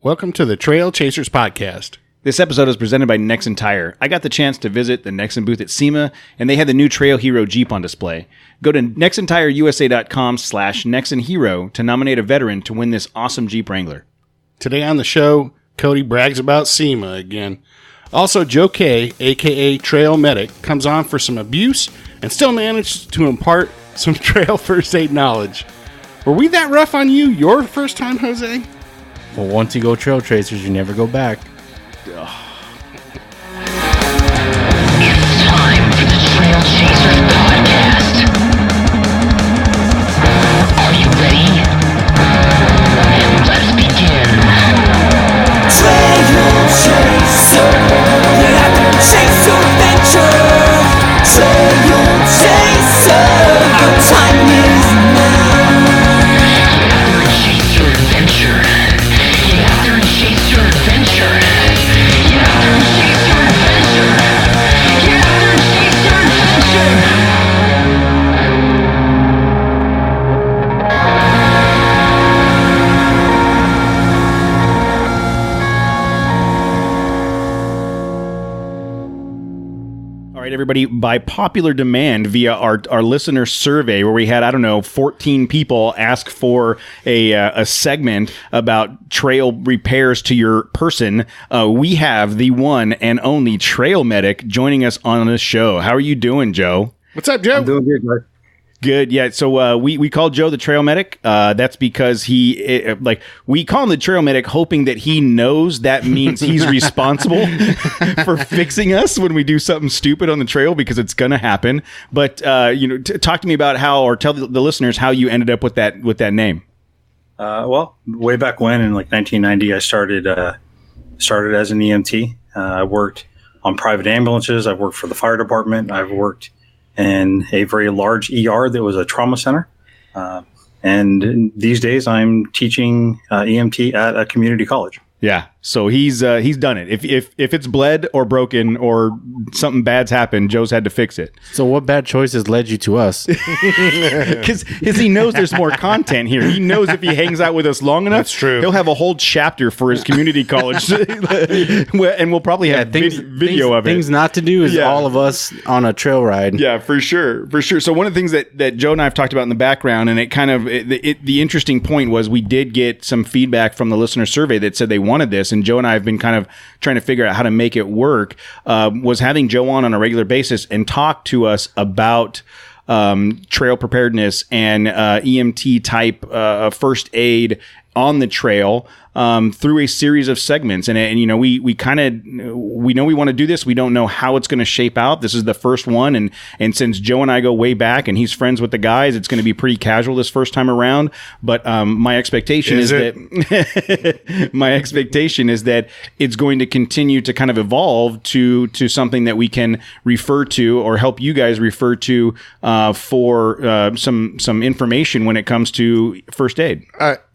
Welcome to the Trailchasers podcast. This episode is presented by Nexen Tire. I got the chance to visit the Nexen booth at SEMA, and they had the new Trail Hero Jeep on display. Go to nexentireusa.com/NexenHero to nominate a veteran to win this awesome Jeep Wrangler. Today on the show, Cody brags about SEMA again. Also, Joe K, a.k.a. Trail Medic, comes on for some abuse and still managed to impart some trail first aid knowledge. Were we that rough on you your first time, Jose? Well, once you go Trailchasers, you never go back. It's time for the Trailchasers podcast. Are you ready? Let's begin. Trailchaser, you have to chase your adventure. Trailchaser, our time is now. You have to chase your adventure. You have to chase your adventure. You have to chase your adventure. You have to chase your adventure. All right, everybody, by popular demand via our listener survey, where we had, 14 people ask for a segment about trail repairs to your person, we have the one and only Trail Medic joining us on this show. How are you doing, Joe? What's up, Joe? I'm doing good, guys. Good, yeah. So we called Joe the Trail Medic. That's because we call him the Trail Medic, hoping that he knows that means he's responsible for fixing us when we do something stupid on the trail, because it's gonna happen. But talk to me about how, or tell the listeners how you ended up with that name. Well, way back when in 1990, I started as an EMT. I worked on private ambulances. I've worked for the fire department. I've worked in a very large ER that was a trauma center. And these days I'm teaching EMT at a community college. Yeah. So he's done it. If it's bled or broken or something bad's happened, Joe's had to fix it. So what bad choices led you to us? Because he knows there's more content here. He knows if he hangs out with us long enough, That's true. He'll have a whole chapter for his community college. And we'll probably have video of it. Things not to do is all of us on a trail ride. Yeah, for sure. So one of the things that Joe and I have talked about in the background, and the interesting point was we did get some feedback from the listener survey that said they wanted this, and Joe and I have been kind of trying to figure out how to make it work, was having Joe on a regular basis and talk to us about trail preparedness and EMT type first aid on the trail through a series of segments. And we know we want to do this. We don't know how it's going to shape out. This is the first one. And since Joe and I go way back and he's friends with the guys, it's going to be pretty casual this first time around. But my expectation is that it's going to continue to kind of evolve to something that we can refer to or help you guys refer to for some information when it comes to first aid.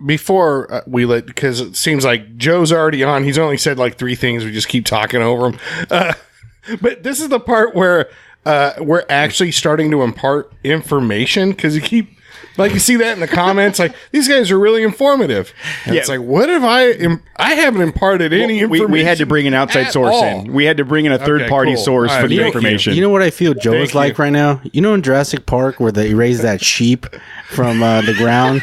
Before we let, because it seems like Joe's already on. He's only said like three things. We just keep talking over him. But this is the part where we're actually starting to impart information, because you keep, you see that in the comments, these guys are really informative. And it's like, what if I haven't imparted any information? We had to bring an outside source in. We had to bring in a third-party source for the information. You know what I feel Joe is like right now? You know in Jurassic Park where they raise that sheep from the ground?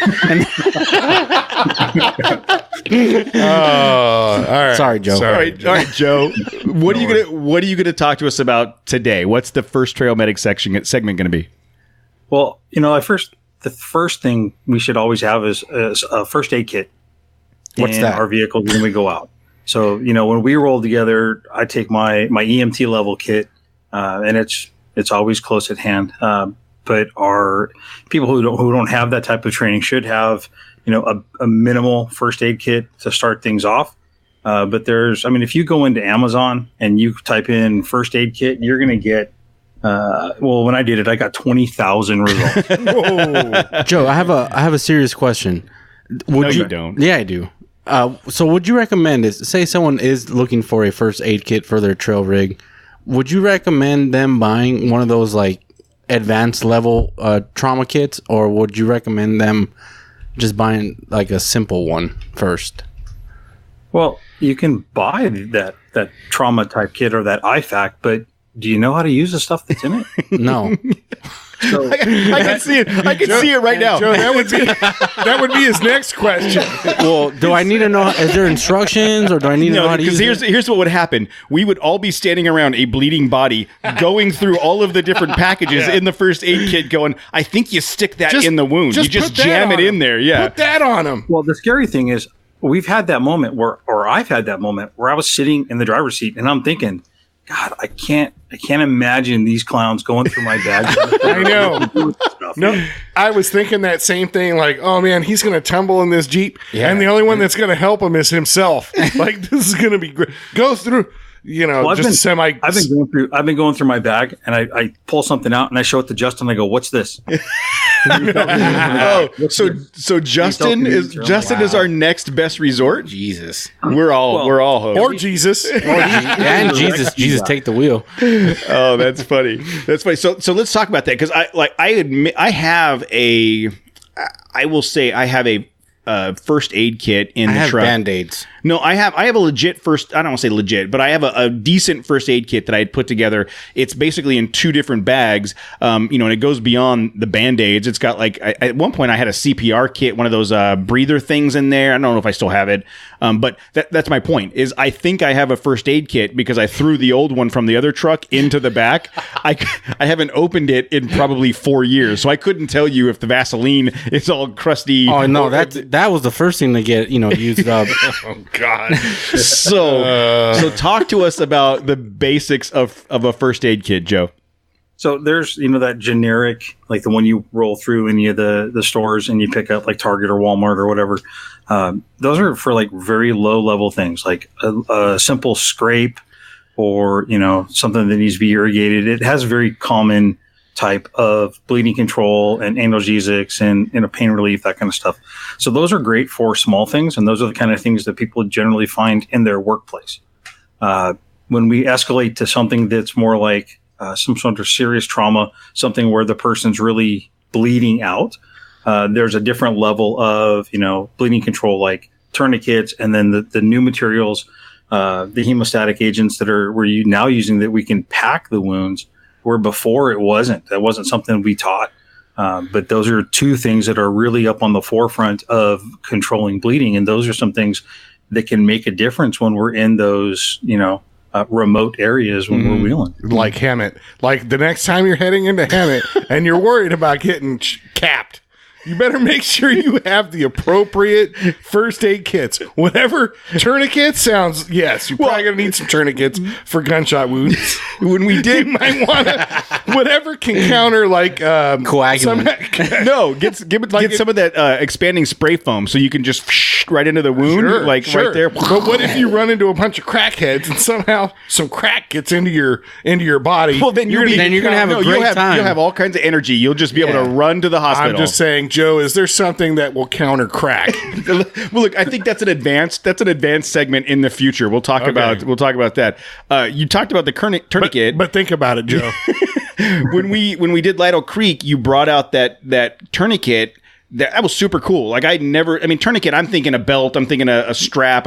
All right. Sorry, Joe. All right, Joe. What are you gonna talk to us about today? What's the first Trail Medic segment going to be? Well, the first thing we should always have is a first aid kit. What's in that? Our vehicles when we go out. So, when we roll together, I take my EMT level kit, and it's always close at hand. But our people who don't have that type of training should have, a minimal first aid kit to start things off. But if you go into Amazon and you type in first aid kit, you're going to get, when I did it, I got 20,000 results. Joe, I have a serious question. You don't. Yeah, I do. So would you recommend, say someone is looking for a first aid kit for their trail rig, would you recommend them buying one of those advanced level trauma kits, or would you recommend them just buying a simple one first? Well, you can buy that trauma type kit or that IFAC, but do you know how to use the stuff that's in it? No. So, I can see it. I can see it right now. Joe, that would be his next question. Well, do I need to know? Is there instructions, or do I need to know how to use because it? here's what would happen. We would all be standing around a bleeding body, going through all of the different packages in the first aid kit, going, I think you stick that in the wound. You just put that jam on it in him. there. Yeah. Put that on him. well, the scary thing is we've had that moment or I've had that moment where I was sitting in the driver's seat and I'm thinking, God, I can't imagine these clowns going through my bag. I know. No, I was thinking that same thing. Like, oh man, he's going to tumble in this Jeep, and the only one that's going to help him is himself. Like, this is going to be great. Go through, Well, I've been going through my bag, and I pull something out, and I show it to Justin. I go, "What's this?" So Justin is our next best resort. Jesus. We're all hoping. or Jesus. And Jesus, take the wheel. Oh, that's funny. That's funny. So let's talk about that, because I have a first aid kit in the truck. Band-Aids. No, I have a legit first. I don't want to say legit, but I have a decent first aid kit that I had put together. It's basically in 2 different bags, and it goes beyond the Band-Aids. It's got at one point I had a CPR kit, one of those breather things in there. I don't know if I still have it, but that's my point. Is I think I have a first aid kit because I threw the old one from the other truck into the back. I haven't opened it in probably 4 years, so I couldn't tell you if the Vaseline is all crusty. Oh no, that was the first thing to get used up. Oh God. So talk to us about the basics of a first aid kit, Joe. So there's that generic, like the one you roll through any of the stores and you pick up, like Target or Walmart or whatever. Those are for like very low level things, like a simple scrape or something that needs to be irrigated. It has very common type of bleeding control and analgesics and pain relief, that kind of stuff. So those are great for small things, and those are the kind of things that people generally find in their workplace. When we escalate to something that's more like some sort of serious trauma, something where the person's really bleeding out, there's a different level of bleeding control, like tourniquets, and then the new materials, the hemostatic agents we're now using, that we can pack the wounds, where before that wasn't something we taught. But those are 2 things that are really up on the forefront of controlling bleeding. And those are some things that can make a difference when we're in those, remote areas when we're wheeling. Like Hammett. Like the next time you're heading into Hammett and you're worried about getting capped, you better make sure you have the appropriate first aid kits. Whatever tourniquets sounds, yes, you're probably going to need some tourniquets for gunshot wounds. When we did, You might want to, whatever can counter like Coagulant. get some of that expanding spray foam so you can just right into the wound, right there. But what if you run into a bunch of crackheads and somehow some crack gets into your body? Well, then you're gonna have a great time. You'll have all kinds of energy. You'll just be able to run to the hospital. I'm just saying, Joe, is there something that will counter crack? Well, look, I think that's an advanced segment in the future. We'll talk about that. You talked about the tourniquet, but think about it, Joe. when we did Lido Creek, you brought out that tourniquet. That was super cool. Like tourniquet, I'm thinking a belt, I'm thinking a strap,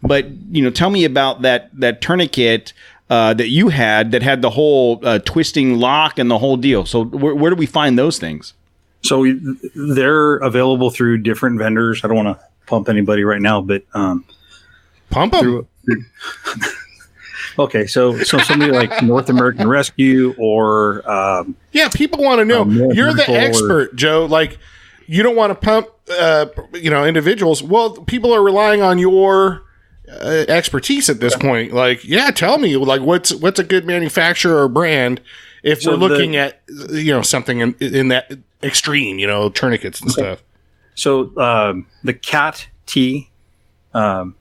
but tell me about that tourniquet that you had that had the whole twisting lock and the whole deal. So where do we find those things? So they're available through different vendors. I don't want to pump anybody right now, but Pump them. Okay, so somebody like North American Rescue or people want to know. You're the Medical expert, Joe. Like, you don't want to pump, individuals. Well, people are relying on your expertise at this point. Like, tell me, like, what's a good manufacturer or brand if we're looking at something in that extreme, tourniquets and stuff. So the CAT T, the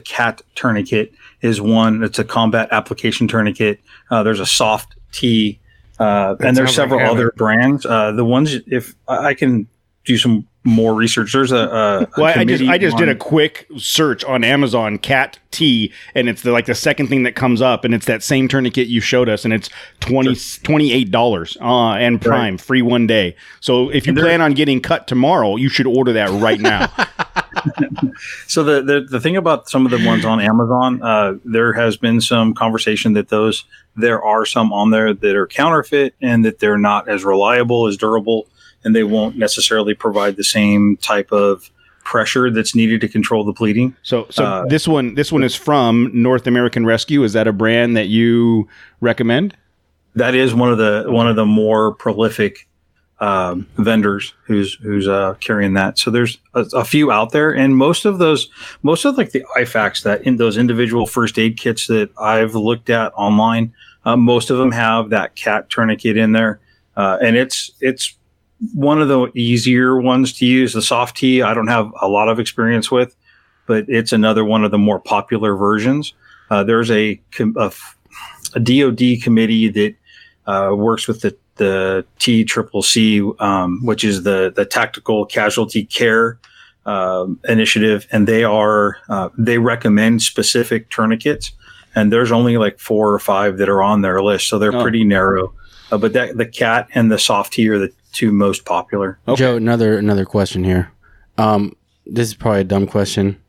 CAT tourniquet is one. It's a combat application tourniquet. There's a soft T, and there's several other brands. The ones, if I can do some more research, there's I just did a quick search on Amazon, CAT T, and it's the second thing that comes up, and it's that same tourniquet you showed us, and it's $28 and Prime free 1 day. So if you plan on getting cut tomorrow, you should order that right now. So the thing about some of the ones on Amazon, there has been some conversation that there are some on there that are counterfeit and that they're not as reliable, as durable, and they won't necessarily provide the same type of pressure that's needed to control the bleeding. So this one is from North American Rescue. Is that a brand that you recommend? That is one of the more prolific vendors who's carrying that. So there's a few out there, and most of like the IFACs that in those individual first aid kits that I've looked at online, most of them have that cat tourniquet in there, and it's one of the easier ones to use. The soft T I don't have a lot of experience with, but it's another one of the more popular versions. There's a DoD committee that works with the TCCC, which is the Tactical Casualty Care Initiative, and they recommend specific tourniquets, and there's only like 4 or 5 that are on their list, so they're pretty narrow. But the cat and the soft T are the 2 most popular. Okay. Joe, another question here. This is probably a dumb question.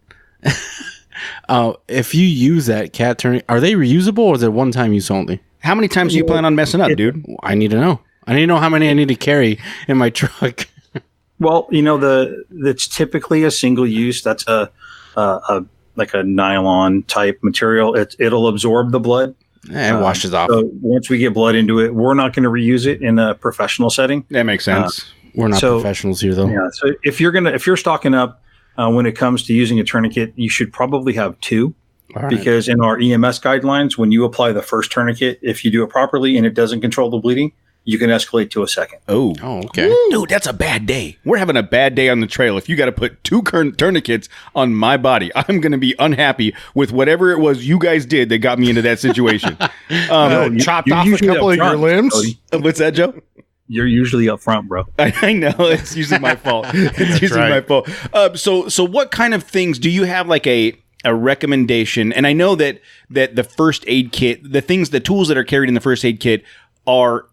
If you use that cat tourniquet, are they reusable or is it one-time use only? How many times do you plan on messing up, dude? I need to know. I need to know how many I need to carry in my truck. Well, that's typically a single use. That's a like a nylon type material. It'll absorb the blood. It washes off. So once we get blood into it, we're not going to reuse it in a professional setting. That makes sense. We're not professionals here, though. Yeah. So if you're stocking up when it comes to using a tourniquet, you should probably have 2. Right. Because in our EMS guidelines, when you apply the first tourniquet, if you do it properly and it doesn't control the bleeding, you can escalate to a second. Oh, okay. Woo. Dude, that's a bad day. We're having a bad day on the trail. If you got to put 2 tourniquets on my body, I'm going to be unhappy with whatever it was you guys did that got me into that situation. Chopped off a couple of your limbs. Cody. What's that, Joe? You're usually up front, bro. I know. It's usually my fault. It's usually my fault. So what kind of things do you have, like a recommendation? And I know that the first aid kit, the tools that are carried in the first aid kit are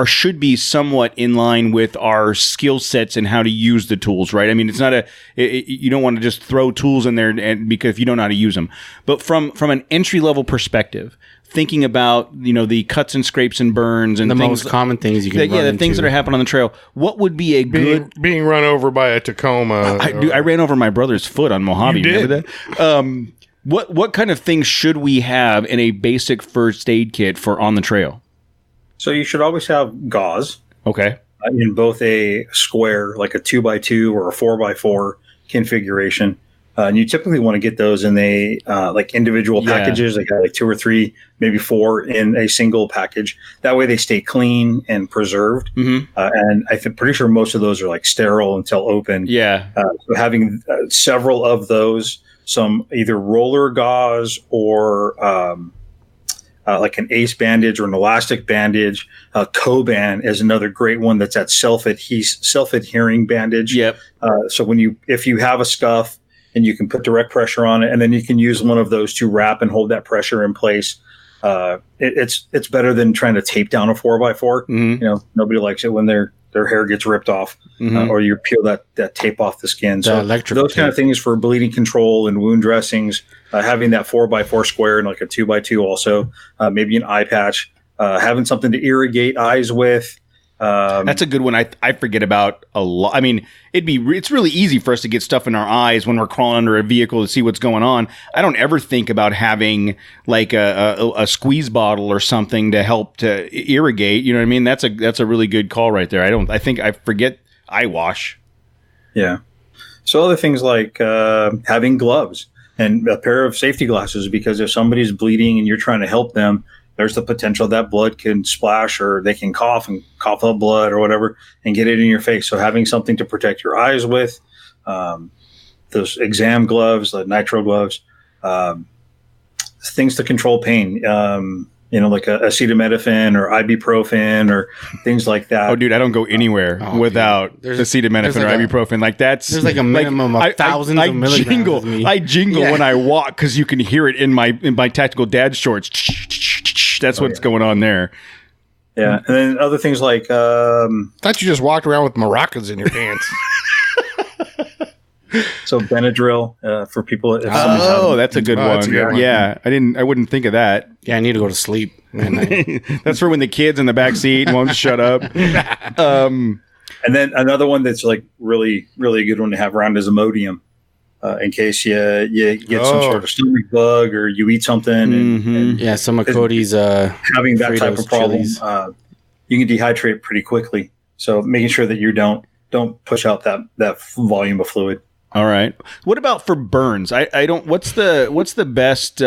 should be somewhat in line with our skill sets and how to use the tools, right? I mean, it's not you don't want to just throw tools in there and because if you don't know how to use them. But from an entry level perspective, thinking about the cuts and scrapes and burns and the most common things you can the things that are happening on the trail, what would be being run over by a Tacoma? I ran over my brother's foot on Mojave. Remember that? What kind of things should we have in a basic first aid kit for on the trail? So you should always have gauze. Okay. In both a square, like a 2x2 or a 4x4 configuration. And you typically want to get those in like individual packages. They got like 2 or 3, maybe 4 in a single package. That way they stay clean and preserved. Mm-hmm. And I'm pretty sure most of those are like sterile until open. Yeah. So having several of those, some either roller gauze or like an ACE bandage or an elastic bandage. Coban is another great one that's that self-adhering bandage. Yep. So if you have a scuff and you can put direct pressure on it, and then you can use one of those to wrap and hold that pressure in place. It's better than trying to tape down a 4x4. Mm-hmm. Nobody likes it when their hair gets ripped off, or you peel that tape off the skin. So those kind of things for bleeding control and wound dressings, having that 4x4 square and like a 2x2 also, maybe an eye patch, having something to irrigate eyes with. That's a good one. I forget about a lot. I mean, it's really easy for us to get stuff in our eyes when we're crawling under a vehicle to see what's going on. I don't ever think about having like a squeeze bottle or something to help to irrigate. You know what I mean? That's a really good call right there. I forget eye wash. Yeah. So other things like having gloves and a pair of safety glasses, because if somebody's bleeding and you're trying to help them, there's the potential that blood can splash, or they can cough up blood or whatever and get it in your face. So having something to protect your eyes with, those exam gloves, the nitro gloves, things to control pain, like acetaminophen or ibuprofen or things like that. Oh, dude, I don't go anywhere without acetaminophen or ibuprofen. Like there's like a minimum of thousands of milligrams. I jingle when I walk because you can hear it in my tactical dad shorts. That's what's going on there. Yeah, and then other things like thought you just walked around with maracas in your pants. So Benadryl for people. If That's a good one. That's a good one. Yeah, I wouldn't think of that. Yeah, I need to go to sleep. And That's for when the kid's in the back seat won't shut up. And then another one that's like really, really good one to have around is Imodium, in case you get some sort of stomach bug or you eat something. And yeah, some of Cody's having that type Fritos of problem, chilies. You can dehydrate pretty quickly. So making sure that you don't push out that volume of fluid. All right. What about for burns? I don't. What's the best?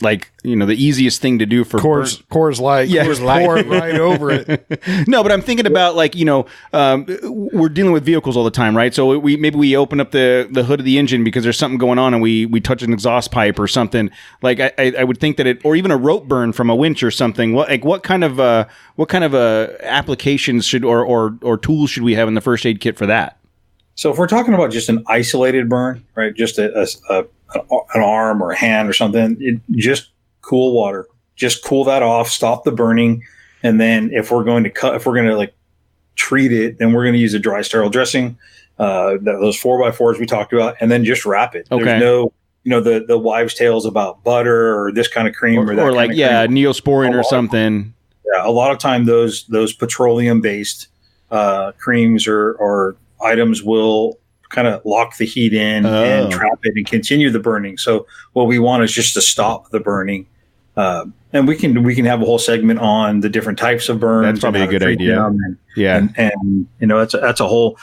The easiest thing to do for Coors Light. Yeah. Just pour it right over it. No, but I'm thinking about we're dealing with vehicles all the time, right? So we open up the hood of the engine because there's something going on, and we touch an exhaust pipe or something. Like I would think that or even a rope burn from a winch or something. What kind of applications should or tools should we have in the first aid kit for that? So if we're talking about just an isolated burn, right, just an arm or a hand or something, just cool water, just cool that off, stop the burning, and then if we're going to treat it, then we're going to use a dry sterile dressing, those 4x4s we talked about, and then just wrap it. Okay. There's no, the wives' tales about butter or this kind of cream or that or kind of cream. Neosporin or something. Yeah, a lot of time those petroleum based creams or items will kind of lock the heat in and trap it and continue the burning. So what we want is just to stop the burning. And we can have a whole segment on the different types of burns. That's probably a good idea. And that's a whole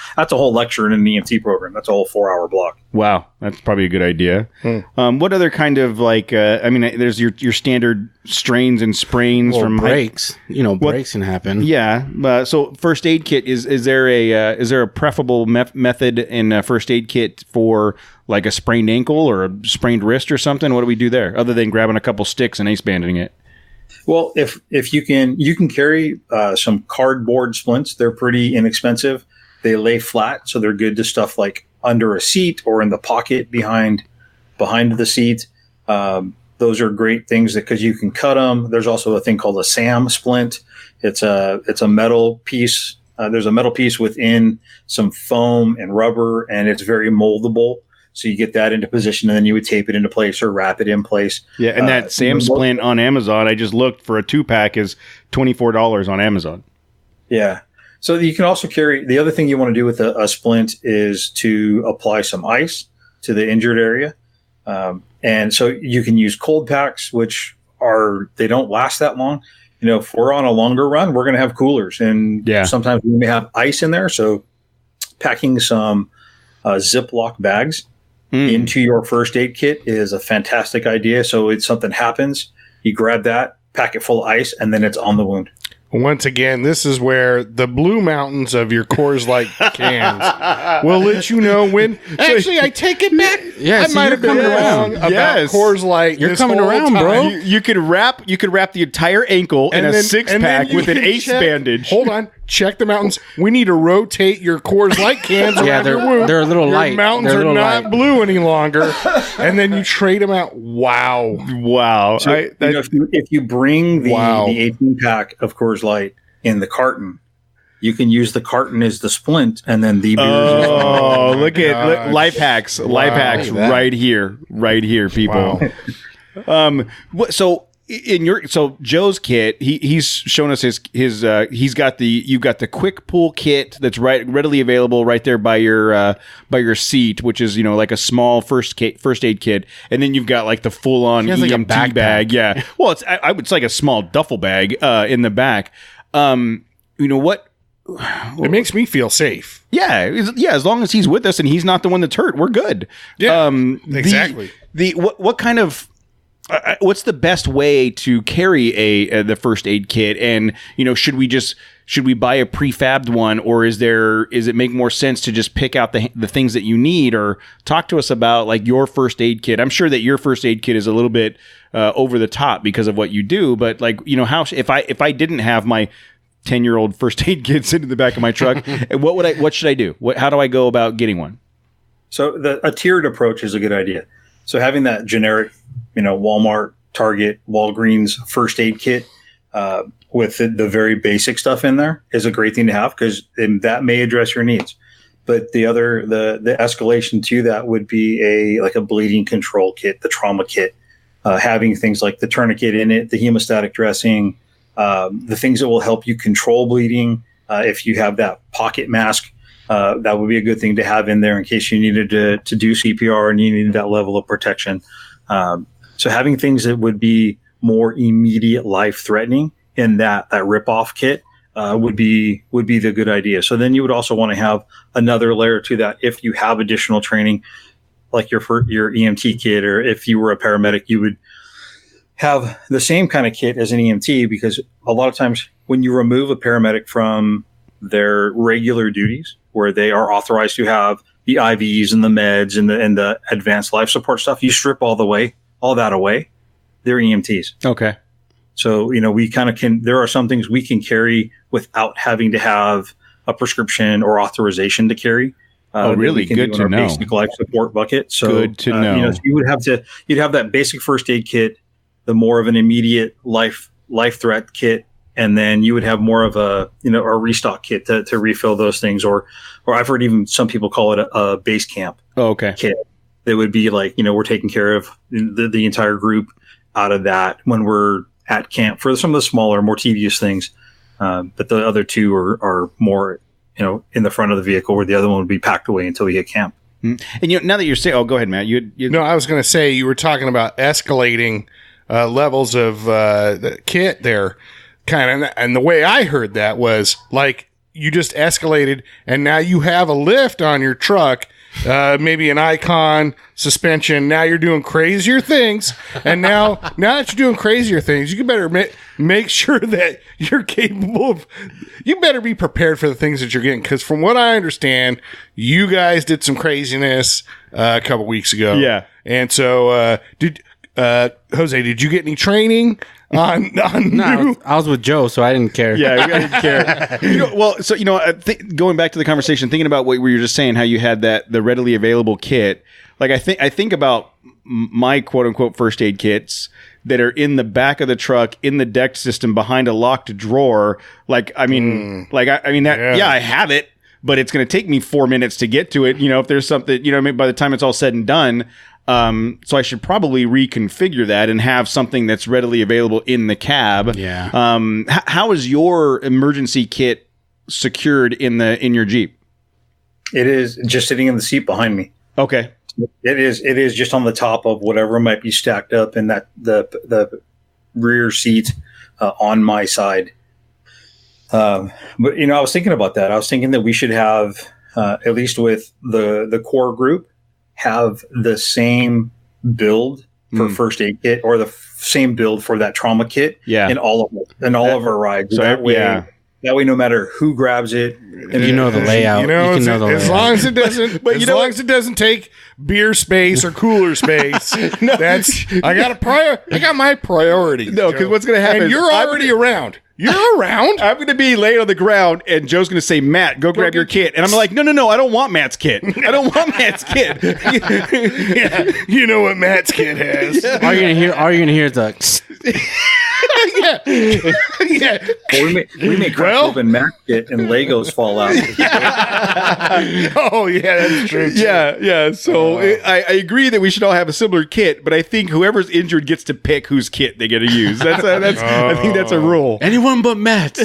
lecture in an EMT program. That's a whole 4-hour block. Wow, that's probably a good idea. What other kind of there's your standard strains and sprains from breaks. Breaks can happen. Yeah. So first aid kit is there a preferable method in a first aid kit for like a sprained ankle or a sprained wrist or something? What do we do there other than grabbing a couple sticks and ace banding it? Well, if you can carry some cardboard splints. They're pretty inexpensive. They lay flat, so they're good to stuff like under a seat or in the pocket behind the seat. Those are great things because you can cut them. There's also a thing called a SAM splint. It's a metal piece. There's a metal piece within some foam and rubber, and it's very moldable. So you get that into position, and then you would tape it into place or wrap it in place. Yeah, and that SAM splint on Amazon, I just looked for a 2-pack is $24 on Amazon. Yeah. So you can also carry, the other thing you want to do with a splint is to apply some ice to the injured area. And so you can use cold packs, which they don't last that long. If we're on a longer run, we're going to have coolers, and sometimes we may have ice in there. So packing some Ziploc bags into your first aid kit is a fantastic idea. So if something happens, you grab that, pack it full of ice, and then it's on the wound. Once again, this is where the blue mountains of your Coors Light cans will let you know when. Actually, I take it back. Yeah, I might have been wrong about Coors Light. You're coming around, bro. You could wrap the entire ankle in a 6-pack with an ace bandage. Hold on. Check the mountains. We need to rotate your Coors Light cans around your wound. They're a little light. Your mountains are not blue any longer. And then you trade them out. Wow. So, if you bring the 18-pack of Coors Light in the carton, you can use the carton as the splint, and then the beer. Oh, look at life hacks right here, people. Wow. So Joe's kit, he's shown us his you've got the quick pull kit that's readily available right there by your seat, which is like a small first aid kit, and then you've got like the full on EMT bag. Yeah, well, it's like a small duffel bag in the back. What? It makes me feel safe. Yeah, as long as he's with us and he's not the one that's hurt, we're good. Yeah, exactly. What kind of what's the best way to carry the first aid kit? And should we buy a prefabbed one, or is it make more sense to just pick out the things that you need? Or talk to us about like your first aid kit. I'm sure that your first aid kit is a little bit over the top because of what you do, but how if I didn't have my 10-year-old first aid kit sitting in the back of my truck, what should I do? How do I go about getting one? So a tiered approach is a good idea. So having that generic, Walmart, Target, Walgreens first aid kit with the very basic stuff in there is a great thing to have because that may address your needs. But the escalation to that would be a bleeding control kit, the trauma kit, having things like the tourniquet in it, the hemostatic dressing, the things that will help you control bleeding. If you have that pocket mask, that would be a good thing to have in there in case you needed to do CPR and you needed that level of protection. So having things that would be more immediate life threatening in that rip-off kit would be the good idea. So then you would also want to have another layer to that if you have additional training, like your EMT kit, or if you were a paramedic, you would have the same kind of kit as an EMT, because a lot of times when you remove a paramedic from their regular duties, where they are authorized to have the IVs and the meds and the advanced life support stuff, you strip all that away. They're EMTs. Okay. So, we kind of there are some things we can carry without having to have a prescription or authorization to carry. Really? Good to know. Basic life support bucket. So, good to know. So you'd have that basic first aid kit, the more of an immediate life threat kit, and then you would have more of a restock kit to refill those things, or I've heard even some people call it a base camp kit. That would be like, we're taking care of the entire group out of that when we're at camp for some of the smaller, more tedious things. But the other two are more, in the front of the vehicle, where the other one would be packed away until we hit camp. Mm-hmm. And now that you're saying, go ahead, Matt. No, I was going to say, you were talking about escalating levels of the kit there, kind of, and the way I heard that was like you just escalated, and now you have a lift on your truck. Maybe an Icon suspension. Now you're doing crazier things, and now that you're doing crazier things, you better make sure that you're capable of. You better be prepared for the things that you're getting, because from what I understand, you guys did some craziness a couple weeks ago. Yeah, and so Jose, did you get any training? No, I was with Joe, so I didn't care. Yeah, I didn't care. Going back to the conversation, thinking about what we were just saying, how you had the readily available kit. Like I think about my quote unquote first aid kits that are in the back of the truck, in the deck system, behind a locked drawer. I have it, but it's going to take me 4 minutes to get to it. If there's something, by the time it's all said and done. So I should probably reconfigure that and have something that's readily available in the cab. Yeah. How is your emergency kit secured in your Jeep? It is just sitting in the seat behind me. Okay. It is just on the top of whatever might be stacked up in that the rear seat on my side. But I was thinking about that. I was thinking that we should have at least with the core group, have the same build for first aid kit, or the same build for that trauma kit in all of our rides. So that way, no matter who grabs it, the layout. You can know the layout. As long as it doesn't, long as it doesn't take beer space or cooler space. I got my priorities. No, because what's going to happen? And you're already around. You're around. I'm going to be laying on the ground, and Joe's going to say, "Matt, go grab your kit." And I'm like, "No, I don't want Matt's kit. I don't want Matt's kit." You know what Matt's kit has. Yeah. All you're going to hear is the... yeah. Well, we may crack open Matt's kit and Legos fall out. Oh, yeah, that's true. Yeah. So I agree that we should all have a similar kit, but I think whoever's injured gets to pick whose kit they get to use. I think that's a rule. Anyone but Matt.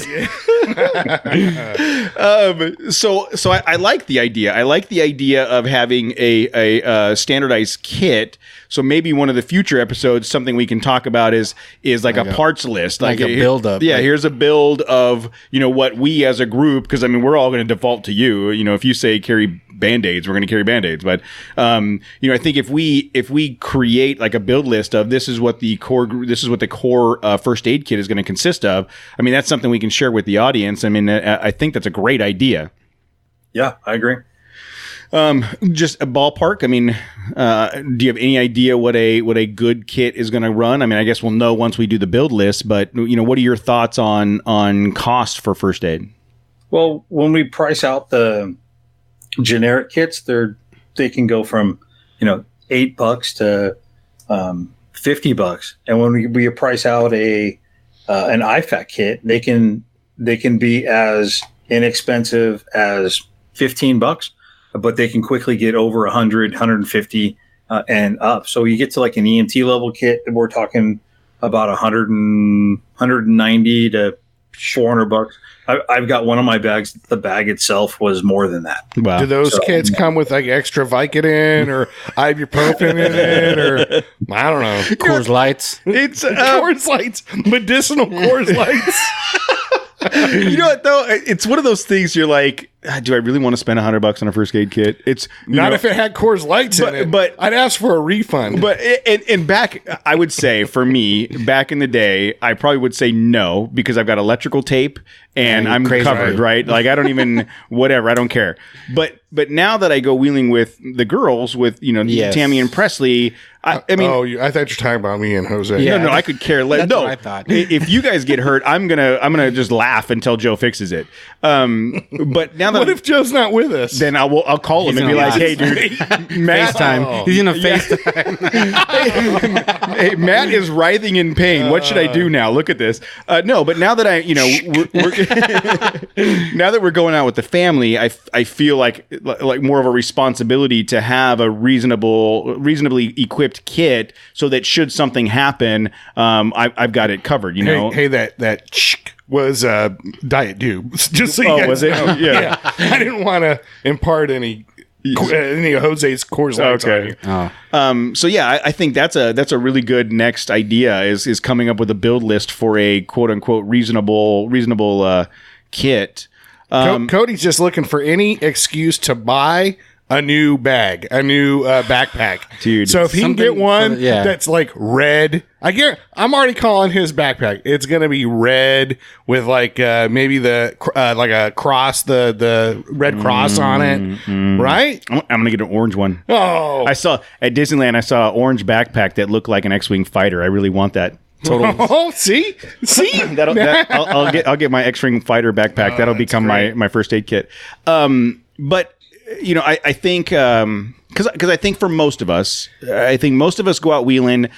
So I like the idea. I like the idea of having a standardized kit. So maybe one of the future episodes, something we can talk about is like a parts list, like a build up. Yeah, here's a build of what we as a group, because we're all going to default to you. If you say carry Band-Aids, we're going to carry Band-Aids. But I think if we create like a build list of this is what the core first aid kit is going to consist of. That's something we can share with the audience. I think that's a great idea. Yeah, I agree. Just a ballpark. Do you have any idea what a good kit is going to run? I guess we'll know once we do the build list, but what are your thoughts on cost for first aid? Well, when we price out the generic kits, they can go from, $8 to, $50. And when we price out an IFAC kit, they can be as inexpensive as $15. but they can quickly get over 100, 150 and up. So you get to like an EMT level kit, we're talking about 190 to $400. I've got one of my bags. The bag itself was more than that. Wow. Do those kits come with like extra Vicodin or ibuprofen in it, or I don't know, Coors Lights. It's Coors Lights, medicinal Coors Lights. you know what though? It's one of those things you're like, do I really want to spend $100 on a first aid kit? It's Not if it had Coors Lights in it. but- I'd ask for a refund. But and back, I would say for me, back in the day, I probably would say no because I've got electrical tape and I'm crazy, covered, right? Like I don't even whatever, I don't care. But now that I go wheeling with the girls, with Yes. Tammy and Presley, I mean. I thought you were talking about me and Jose. Yeah. No, I could care less. That's No, what I thought. If you guys get hurt, I'm gonna just laugh until Joe fixes it. But now that What if Joe's not with us? then I'll call him and be gonna like, laugh. hey, dude, Matt, FaceTime. He's gonna FaceTime. hey, Matt is writhing in pain. What should I do now? Look at this. No, but now that we're now that we're going out with the family, I feel like more of a responsibility to have a reasonably equipped kit so that should something happen, I've got it covered. Hey, that was Diet Dew. Just so you guys was it? know. Oh, yeah. I didn't want to impart any of Jose's Coors Lights on you. So yeah, I think that's a really good next idea is coming up with a build list for a quote unquote reasonable kit. Cody's just looking for any excuse to buy a new bag, a new backpack. Dude, so if he can get something one for the- yeah. that's like red, I'm already calling his backpack. It's going to be red with like maybe the like a cross, the red cross on it, right? I'm gonna get an orange one. Oh, I saw at Disneyland. I saw an orange backpack that looked like an X-wing fighter. I really want that. Total. oh, see, I'll get my X-wing fighter backpack. That'll become my first aid kit. But I think because I think for most of us, go out wheeling.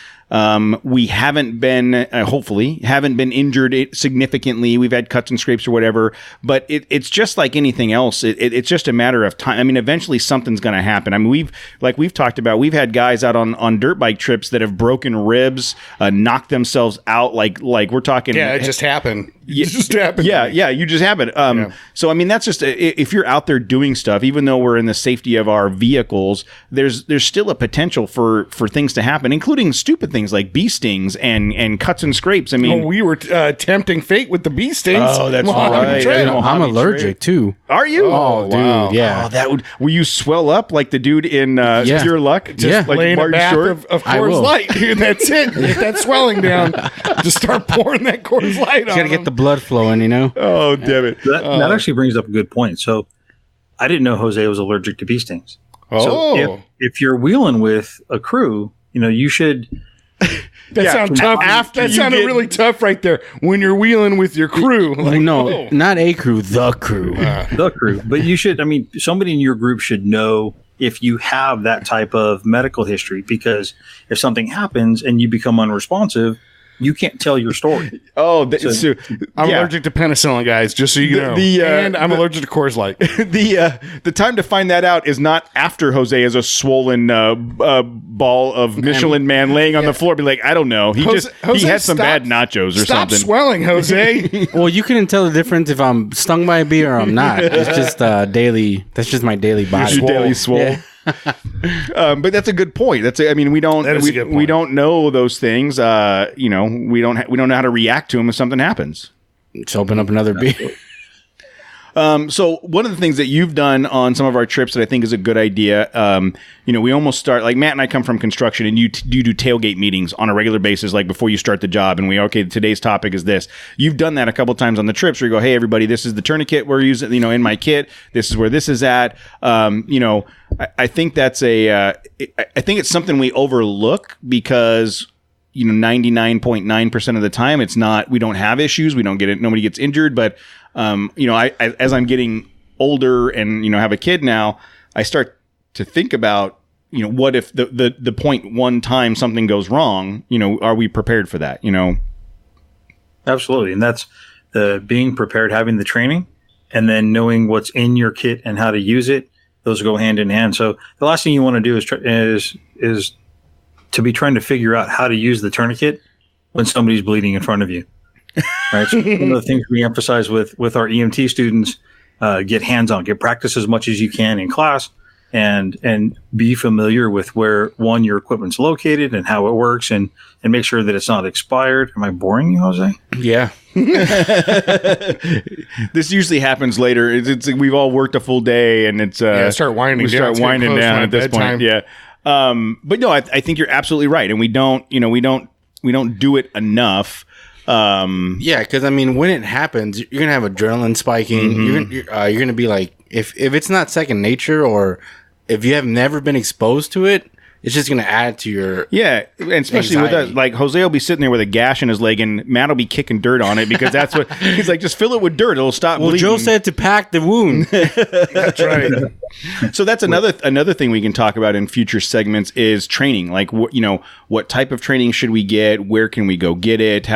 We haven't been, hopefully, haven't been injured significantly. We've had cuts and scrapes or whatever, but it's just like anything else. It's just a matter of time. I mean, eventually something's going to happen. I mean, we've talked about, we've had guys out on dirt bike trips that have broken ribs, knocked themselves out. Like we're talking. yeah, it just happened. It just happened. Yeah, you just have it. So I mean, that's just if you're out there doing stuff, even though we're in the safety of our vehicles, there's still a potential for things to happen, including stupid things like bee stings and cuts and scrapes. I mean, we were tempting fate with the bee stings. Oh, that's Mojave right. Trail. I'm allergic too. are you? Oh, dude, wow. yeah. Oh, that would. Will you swell up like the dude in Pure Luck? Just Yeah. like Lay in a Martin bath Short? of I Coors will. Light. Dude, that's it. Get that swelling down. Just start pouring that Coors Light on Gotta get the blood flowing, Oh, damn it! That actually brings up a good point. So I didn't know Jose was allergic to bee stings. Oh. So if you're wheeling with a crew, you should. That sounds tough. That sounded really tough right there. When you're wheeling with your crew. Like, No, oh. not a crew, the crew. The crew. But you should, somebody in your group should know if you have that type of medical history, because if something happens and you become unresponsive, you can't tell your story. Oh, I'm allergic to penicillin, guys, just so you know. And I'm allergic to Coors Light. The time to find that out is not after Jose is a swollen ball of Michelin Man laying on the floor. Be like, I don't know. He Jose, had some stop- bad nachos or Stop something. swelling, Jose. Well, you couldn't tell the difference if I'm stung by a bee or I'm not. It's just daily. That's just my daily body. Your daily swole. Yeah. But that's a good point. We don't That is a good point. we don't know those things. We don't know how to react to them if something happens. Just open up another bee. So one of the things that you've done on some of our trips that I think is a good idea, we almost start, like Matt and I come from construction, and you do tailgate meetings on a regular basis, like before you start the job, and today's topic is this. You've done that a couple times on the trips where you go, hey, everybody, this is the tourniquet we're using, in my kit. This is where this is at. I think that's I think it's something we overlook because 99.9% of the time it's not, we don't have issues, we don't get it, nobody gets injured, but as I'm getting older and have a kid now, I start to think about what if the point one time something goes wrong, are we prepared for that? Absolutely. And that's the being prepared, having the training, and then knowing what's in your kit and how to use it. those go hand in hand. So the last thing you want to do is to be trying to figure out how to use the tourniquet when somebody's bleeding in front of you. Right. So one of the things we emphasize with our EMT students, get hands-on, get practice as much as you can in class, and be familiar with where your equipment's located and how it works, and make sure that it's not expired. Am I boring you, Jose? Yeah. This usually happens later. It's we've all worked a full day, and it's start winding down. Start winding down at this bedtime. point. Yeah. But no, I think you're absolutely right, and we don't do it enough. Yeah, because I mean, when it happens, you're gonna have adrenaline spiking. You're gonna be like, if it's not second nature, or if you have never been exposed to it, it's just gonna add to your and especially with us, like Jose will be sitting there with a gash in his leg, and Matt will be kicking dirt on it because that's what he's like. Just fill it with dirt; it'll stop bleeding. Joe said to pack the wound. That's right. So that's another thing we can talk about in future segments is training. Like, what type of training should we get? Where can we go get it?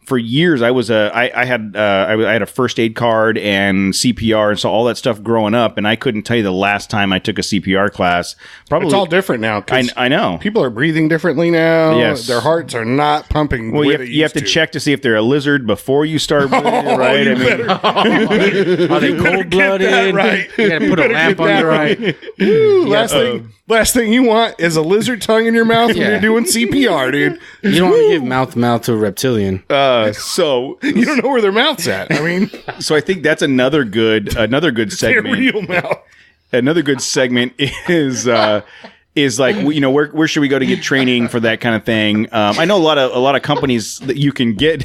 For years, I had a first aid card and CPR, and so all that stuff growing up, and I couldn't tell you the last time I took a CPR class. Probably It's all different now. 'Cause I know. people are breathing differently now. Yes. Their hearts are not pumping. Well, you have to check to see if they're a lizard before you start breathing, right? Are they cold blooded? right. You gotta put a lamp on your eye. Woo, last thing you want is a lizard tongue in your mouth when you're doing CPR, dude. You don't want to give mouth to mouth to a reptilian. So You don't know where their mouth's at. I mean, so I think that's another good their segment. real mouth. Another good segment is like, where should we go to get training for that kind of thing? I know a lot of companies that you can get.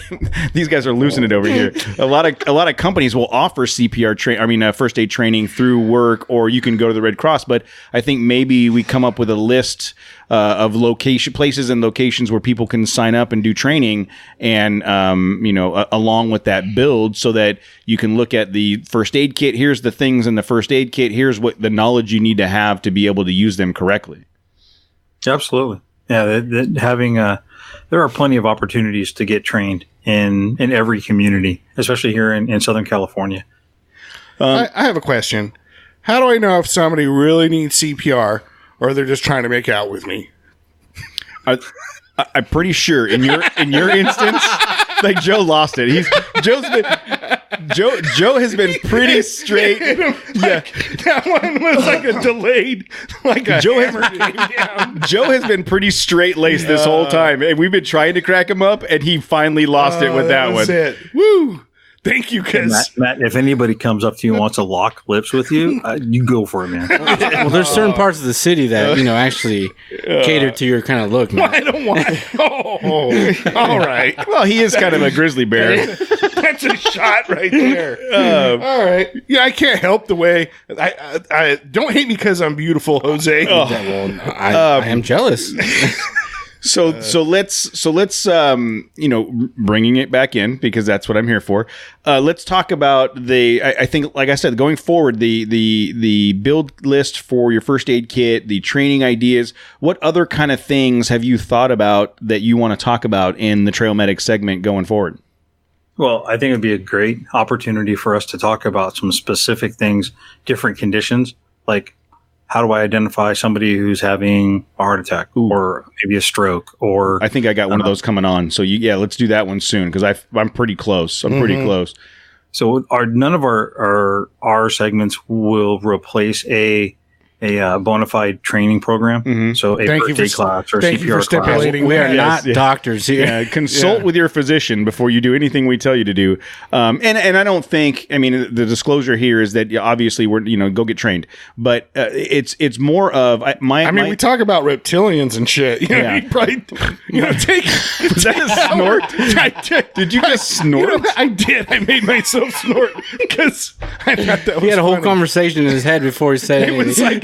These guys are losing it over here. A lot of companies will offer CPR first aid training through work, or you can go to the Red Cross. But I think maybe we come up with a list of places and locations where people can sign up and do training, and along with that build, so that you can look at the first aid kit. Here's the things in the first aid kit. Here's what the knowledge you need to have to be able to use them correctly. Absolutely. Yeah. There are plenty of opportunities to get trained in every community, especially here in Southern California. I have a question. How do I know if somebody really needs CPR or they're just trying to make out with me? I'm pretty sure in your instance, like Joe lost it. Joe has been pretty straight. Yeah, that one was like a delayed, like a Joe hammer came down. Joe has been pretty straight laced this whole time, and we've been trying to crack him up, and he finally lost it with that was one. it. Woo! Thank you, because Matt, if anybody comes up to you and wants to lock lips with you, you go for it, man. Well, there's certain parts of the city that actually cater to your kind of look, man. I don't want. Oh, all right. Well, he is kind of a grizzly bear. That's a shot right there. All right. Yeah, I can't help the way I don't hate me because I'm beautiful, Jose. Well, I am jealous. So let's bringing it back in, because that's what I'm here for. Let's talk about I think, like I said, going forward, the build list for your first aid kit, the training ideas. What other kind of things have you thought about that you want to talk about in the Trail Medic segment going forward? Well, I think it'd be a great opportunity for us to talk about some specific things, different conditions, like how do I identify somebody who's having a heart attack or maybe a stroke? Or I think I got one of those coming on. So let's do that one soon, because I'm pretty close. Pretty close. So none of our segments will replace a bona fide training program. Mm-hmm. So a first aid class or thank you CPR for stipulating class. We are not doctors here. Yeah, consult with your physician before you do anything we tell you to do. And I don't think, the disclosure here is that obviously we're, go get trained, but it's more of we talk about reptilians and shit. You probably, take. Was that a snort? Did you just snort? I did. I made myself snort because I thought that was He had a whole funny. conversation in his head before he said It anything. was like,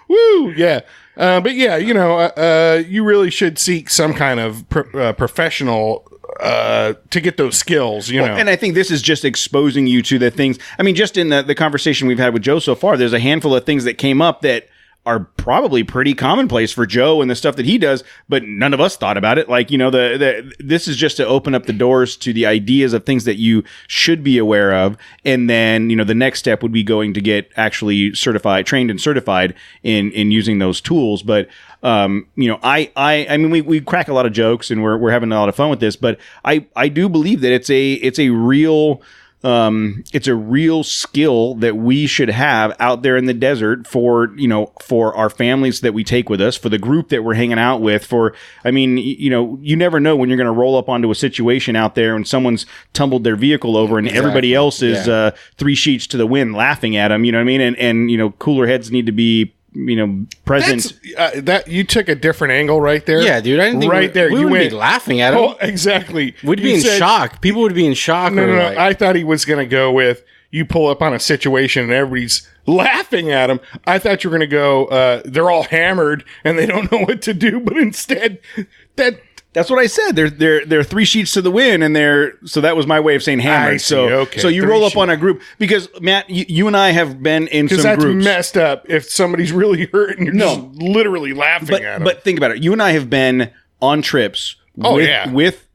woo, yeah. But yeah, you really should seek some kind of professional to get those skills, And I think this is just exposing you to the things. Just in the conversation we've had with Joe so far, there's a handful of things that came up that are probably pretty commonplace for Joe and the stuff that he does, but none of us thought about it. Like, this is just to open up the doors to the ideas of things that you should be aware of. And then, the next step would be going to get actually trained and certified in using those tools. But, I mean, we crack a lot of jokes and we're having a lot of fun with this, but I do believe that it's a real skill that we should have out there in the desert for our families that we take with us, for the group that we're hanging out with, you never know when you're going to roll up onto a situation out there and someone's tumbled their vehicle over and everybody else is 3 sheets to the wind laughing at them, you know what I mean? And cooler heads need to be present. That you took a different angle right there. Yeah, dude. I didn't think right there. We You would went be laughing at him. Oh, exactly. We'd be in shock. People would be in shock. No. I thought he was going to go with you pull up on a situation and everybody's laughing at him. I thought you were going to go. They're all hammered and they don't know what to do. But instead, that's what I said. They're 3 sheets to the wind, and so that was my way of saying hammered. So you roll up on a group because Matt, you and I have been in some that's groups. Messed up. If somebody's really hurt and you're just literally laughing at them. But think about it. You and I have been on trips with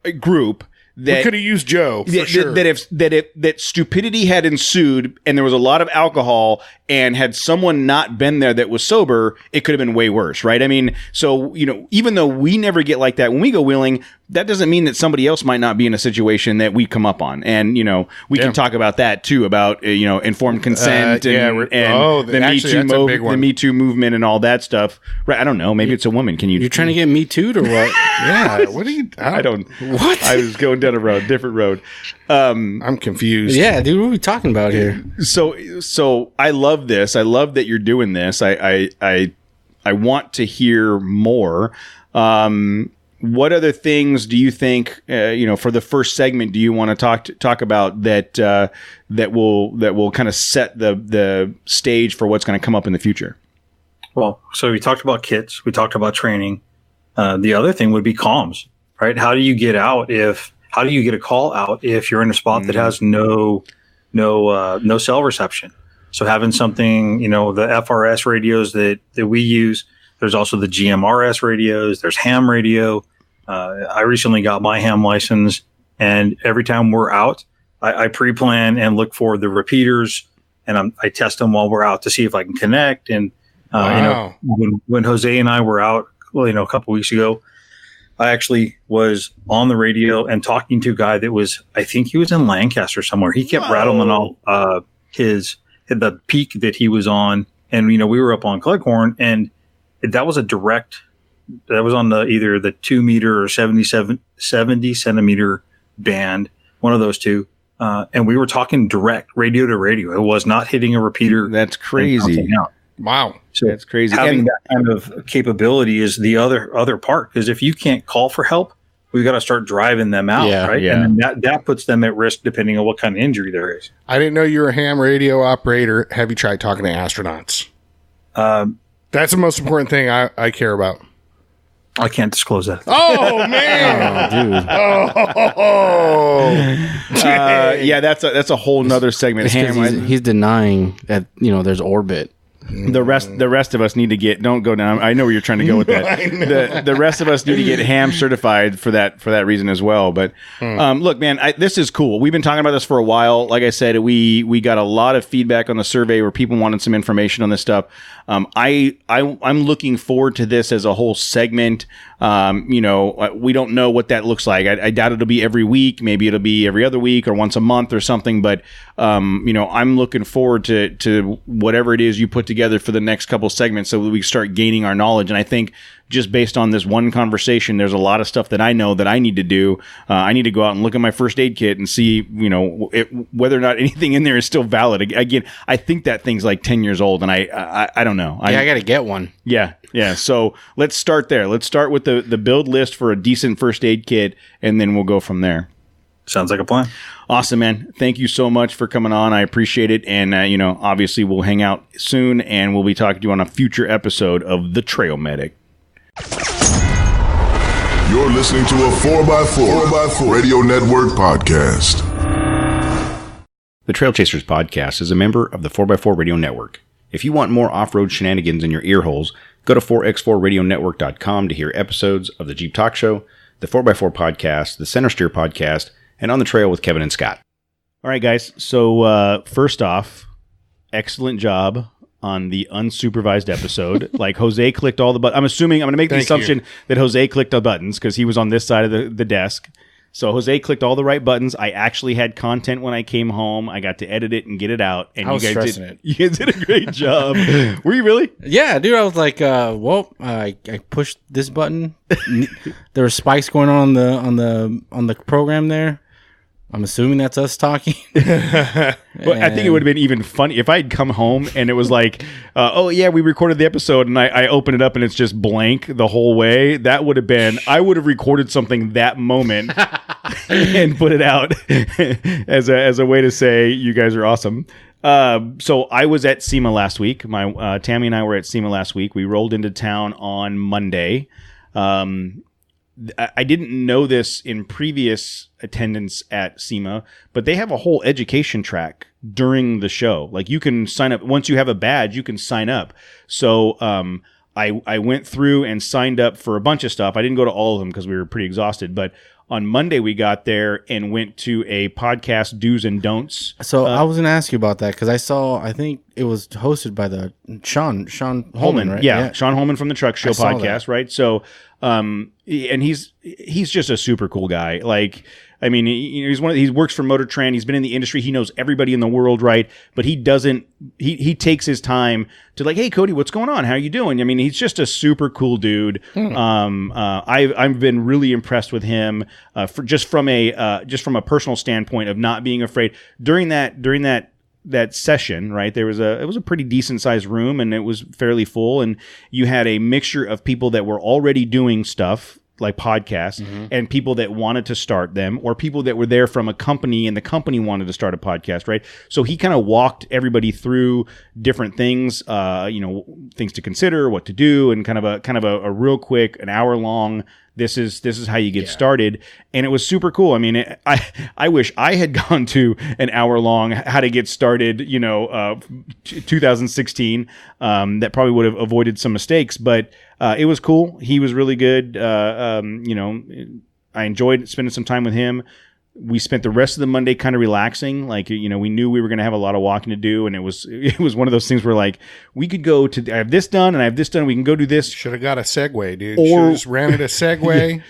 a group that we could have used Joe for sure. That stupidity had ensued and there was a lot of alcohol, and had someone not been there that was sober, it could have been way worse, right? I mean, so even though we never get like that when we go wheeling, that doesn't mean that somebody else might not be in a situation that we come up on, and we can talk about that too, about informed consent and the Me Too movement and all that stuff. Right? I don't know. Maybe it's a woman. You're trying to get Me Too'd or what? Yeah. What are you? I don't. What? I was going down a different road. I'm confused. Yeah, dude. What are we talking about here? So I love this. I love that you're doing this. I want to hear more. What other things do you think, for the first segment, do you want to talk about that will kind of set the stage for what's going to come up in the future? Well, so we talked about kits, we talked about training. The other thing would be comms, right? How do you get a call out if you're in a spot that has no cell reception? So having something, the FRS radios that we use. There's also the GMRS radios. There's ham radio. I recently got my ham license, and every time we're out, I pre-plan and look for the repeaters, and I test them while we're out to see if I can connect. And when Jose and I were out, a couple weeks ago, I actually was on the radio and talking to a guy that I think he was in Lancaster somewhere. He kept rattling all the peak that he was on, and we were up on Cleghorn, and that was that was on either the 2 meter or 70 centimeter band, one of those two. And we were talking direct radio to radio. It was not hitting a repeater. That's crazy. Wow. So that's crazy. Having that kind of capability is the other part. Because if you can't call for help, we've got to start driving them out, right? Yeah. And that puts them at risk depending on what kind of injury there is. I didn't know you were a ham radio operator. Have you tried talking to astronauts? That's the most important thing I care about. I can't disclose that. Oh man! Yeah, that's a whole nother segment. He's denying that there's orbit. The rest of us need to get. Don't go down. I know where you're trying to go with that. The rest of us need to get ham certified for that reason as well. But look, man, this is cool. We've been talking about this for a while. Like I said, we got a lot of feedback on the survey where people wanted some information on this stuff. I'm looking forward to this as a whole segment. We don't know what that looks like. I doubt it'll be every week. Maybe it'll be every other week or once a month or something. But I'm looking forward to whatever it is you put together for the next couple segments so that we start gaining our knowledge. And I think just based on this one conversation, there's a lot of stuff that I know that I need to do. I need to go out and look at my first aid kit and see, whether or not anything in there is still valid. Again, I think that thing's like 10 years old, and I don't know. I got to get one. Yeah. So let's start there. Let's start with the build list for a decent first aid kit, and then we'll go from there. Sounds like a plan. Awesome, man. Thank you so much for coming on. I appreciate it. And, obviously we'll hang out soon, and we'll be talking to you on a future episode of The Trail Medic. You're listening to a 4x4 Radio Network podcast. The Trailchasers podcast is a member of the 4x4 Radio Network. If you want more off-road shenanigans in your ear holes, go to 4x4radionetwork.com to hear episodes of the Jeep Talk Show, the 4x4 podcast, the Center Steer podcast, and On the Trail with Kevin and Scott. All right, guys. So first off, excellent job on the unsupervised episode. Like, Jose clicked all the buttons. I'm assuming, I'm going to make the assumption that Jose clicked the buttons because he was on this side of the desk. So Jose clicked all the right buttons. I actually had content when I came home. I got to edit it and get it out. And I was you guys stressing it. You guys did a great job. Were you really? Yeah, dude. I was like, I pushed this button. There were spikes going on the program there. I'm assuming that's us talking. But I think it would have been even funny if I'd come home and it was like, oh yeah, we recorded the episode, and I open it up and it's just blank the whole way. That would have been, I would have recorded something that moment and put it out as a way to say you guys are awesome. So I was at SEMA last week. My Tammy and I were at SEMA last week. We rolled into town on Monday. I didn't know this in previous attendance at SEMA, but they have a whole education track during the show. Like, you can sign up. Once you have a badge, you can sign up. So I went through and signed up for a bunch of stuff. I didn't go to all of them because we were pretty exhausted. But on Monday, we got there and went to a podcast do's and don'ts. So I was going to ask you about that because I think it was hosted by the Sean Holman, right? Yeah, Sean Holman from the Truck Show podcast, right? So, and he's just a super cool guy. Like, I mean, he works for Motor Trend. He's been in the industry. He knows everybody in the world, right? But he takes his time to, like, hey, Cody, what's going on? How are you doing? I mean, he's just a super cool dude. I've been really impressed with him just from a personal standpoint of not being afraid during that session, right? It was a pretty decent sized room and it was fairly full, and you had a mixture of people that were already doing stuff like podcasts and people that wanted to start them, or people that were there from a company and the company wanted to start a podcast, right? So he kind of walked everybody through different things, things to consider, what to do, and kind of a real quick, an hour long, this is how you get started. And it was super cool. I mean, I wish I had gone to an hour long how to get started, 2016. That probably would have avoided some mistakes, but it was cool. He was really good. I enjoyed spending some time with him. We spent the rest of the Monday kind of relaxing. Like, we knew we were going to have a lot of walking to do. And it was one of those things where, like, we could go to, I have this done and I have this done. We can go do this. Should have got a Segway, dude. Should have just rented a Segway. Yeah.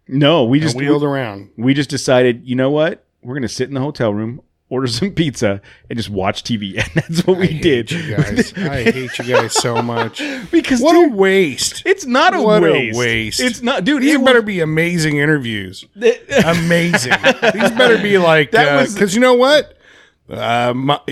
No, we just wheeled around. We just decided, you know what? We're going to sit in the hotel room, order some pizza, and just watch TV. And that's what we did. You guys. I hate you guys so much. Because what a waste. It's not a waste. It's not, dude. These better be amazing interviews. Amazing. These better be like, because you know what?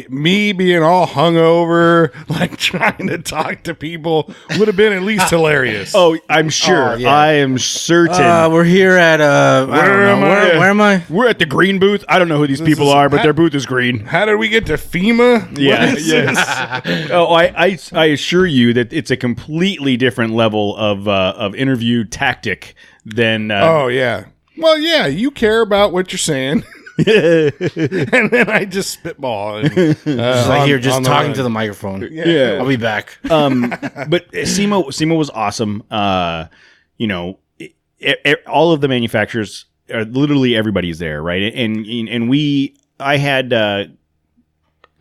Me being all hungover, like trying to talk to people, would have been at least hilarious. Oh, I'm sure. Yeah. I am certain. We're here at where am I? We're at the green booth. I don't know who these people are, but their booth is green. How did we get to FEMA? Yeah, yes. I assure you that it's a completely different level of interview tactic than. Oh yeah. Well, yeah. You care about what you're saying. And then I just spitball. And, just like here, just talking to the microphone. Yeah. I'll be back. But SEMA was awesome. All of the manufacturers, literally everybody's there, right?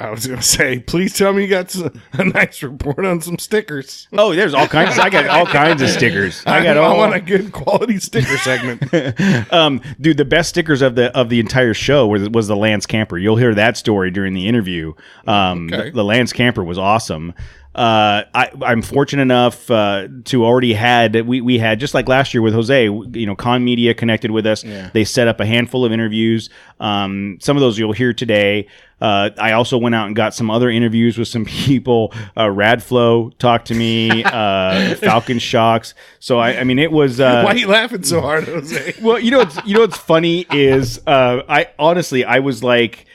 I was going to say, please tell me you got a nice report on some stickers. Oh, there's all kinds. I got all kinds of stickers. I want a good quality sticker segment. Dude, the best stickers of the entire show was the Lance Camper. You'll hear that story during the interview. The Lance Camper was awesome. I'm fortunate enough to already we had, just like last year with Jose, Con Media connected with us. Yeah. They set up a handful of interviews. Some of those you'll hear today. I also went out and got some other interviews with some people. Radflow talked to me. Falcon Shocks. So I mean, it was. Why are you laughing so hard, Jose? Well, what's funny is I was like,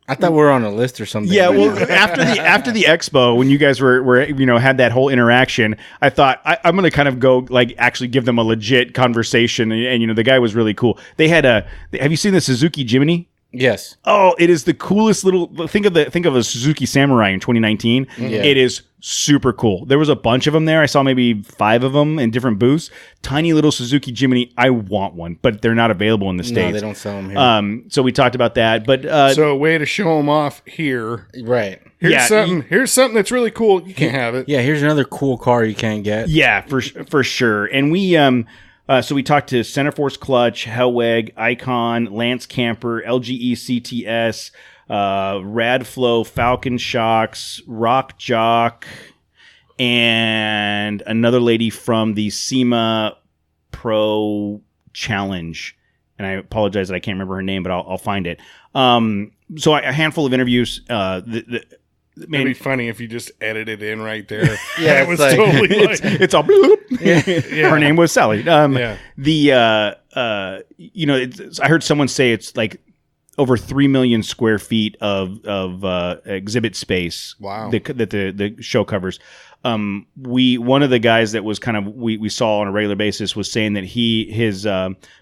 I thought we were on a list or something. Yeah, well, after the expo, when you guys were had that whole interaction, I thought I'm going to kind of go actually give them a legit conversation, and the guy was really cool. They had have you seen the Suzuki Jimny? Yes. Oh, it is the coolest little. Think of a Suzuki Samurai in 2019. Yeah. It is super cool. There was a bunch of them there. I saw maybe 5 of them in different booths. Tiny little Suzuki Jimny. I want one, but they're not available in the States. No, they don't sell them here. So we talked about that, but So a way to show them off here. Right. Here's something that's really cool. You can't have it. Yeah, here's another cool car you can't get. yeah, for sure. And we so we talked to Centerforce Clutch, Hellweg, Icon, Lance Camper, LGE-CTS, Radflow, Falcon Shocks, Rock Jock, and another lady from the SEMA Pro Challenge. And I apologize that I can't remember her name, but I'll find it. So a handful of interviews. It'd be funny if you just edited in right there. Yeah, it was it's like- totally like, It's all bloop. Her name was Sally. Yeah. I heard someone say it's like over 3 million square feet of exhibit space. Wow. That the show covers. One of the guys that was kind of we saw on a regular basis was saying that his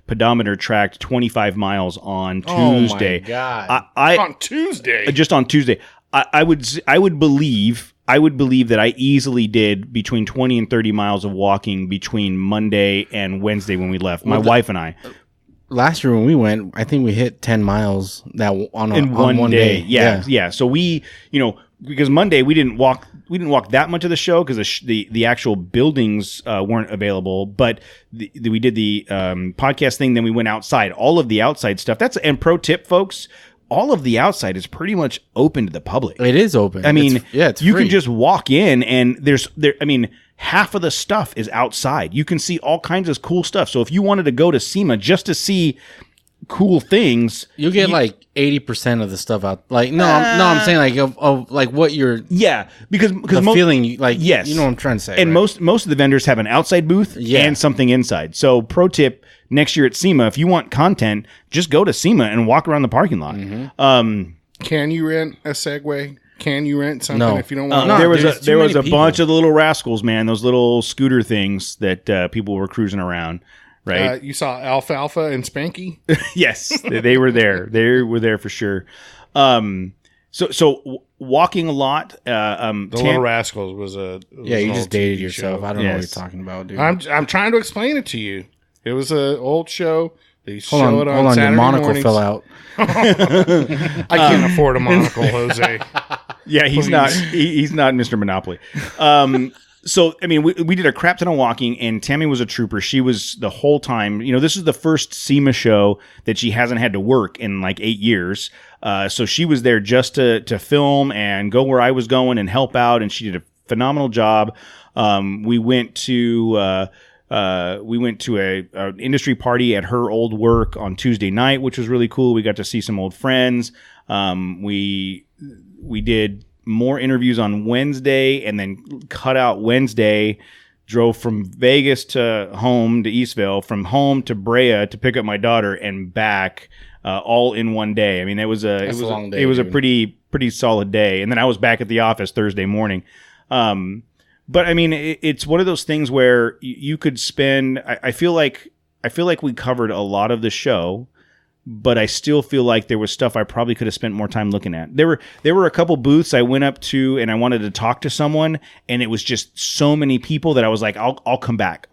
pedometer tracked 25 miles on Tuesday. Oh my God. on Tuesday. Just on Tuesday. I would believe that I easily did between 20 and 30 miles of walking between Monday and Wednesday when we left. My wife and I. Last year when we went, I think we hit 10 miles on one day. Yeah. So we, because Monday we didn't walk that much of the show because the actual buildings weren't available. But we did the podcast thing. Then we went outside. All of the outside stuff. And pro tip, folks. All of the outside is pretty much open to the public. It is open. I mean, it's you free. can just walk in and half of the stuff is outside. You can see all kinds of cool stuff. So if you wanted to go to SEMA just to see cool things, you get like 80% of the stuff out. Like I'm saying like of like what you're because feeling like yes, you know what I'm trying to say. And right? most of the vendors have an outside booth and something inside. So pro tip, next year at SEMA, if you want content, just go to SEMA and walk around the parking lot. Mm-hmm. Can you rent a Segway? Can you rent something No. if you don't want No, there was there's a too many bunch people. of the little rascals, man. Those little scooter things that people were cruising around. Right. You saw Alfalfa and Spanky? Yes, they were there. They were there for sure. So walking a lot. The Little Rascals was you an just old dated TV yourself. show. I don't know what Yes. you're talking about, dude. I'm trying to explain it to you. It was an old show. They hold show it on on, Saturday your monocle mornings. fell out. I can't afford a monocle, Jose. Yeah, he's not Mr. Monopoly. So, I mean, we did a crap ton of walking, and Tammy was a trooper. She was the whole time. This is the first SEMA show that she hasn't had to work in like 8 years. So she was there just to film and go where I was going and help out, and she did a phenomenal job. We went to a industry party at her old work on Tuesday night, which was really cool. We got to see some old friends. We did more interviews on Wednesday and then cut out Wednesday, drove from Vegas to home to Eastville, from home to Brea to pick up my daughter and back, all in one day. I mean, it was a long day, it was a dude. pretty solid day. And then I was back at the office Thursday morning. But I mean, it's one of those things where you could spend, I feel like we covered a lot of the show, but I still feel like there was stuff I probably could have spent more time looking at. There were a couple booths I went up to and I wanted to talk to someone, and it was just so many people that I was like, I'll come back.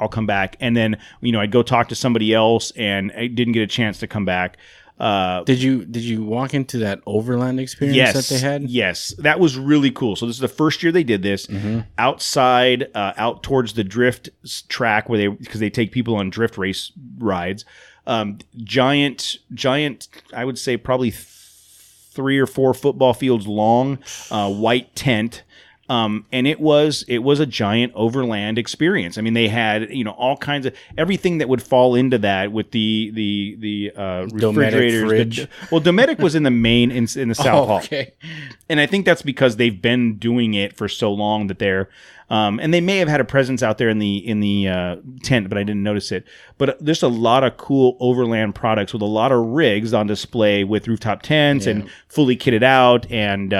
And then, I'd go talk to somebody else and I didn't get a chance to come back. Did you walk into that overland experience that they had? Yes, that was really cool. So this is the first year they did this. Outside, out towards the drift track because they take people on drift race rides. Giant, I would say probably 3 or 4 football fields long, white tent. And it was a giant overland experience. I mean, they had, all kinds of everything that would fall into that with the refrigerators. fridge. Dometic was in the main in the South Hall. Okay. And I think that's because they've been doing it for so long that they're, and they may have had a presence out there in the tent, but I didn't notice it. But there's a lot of cool overland products with a lot of rigs on display with rooftop tents and fully kitted out. And,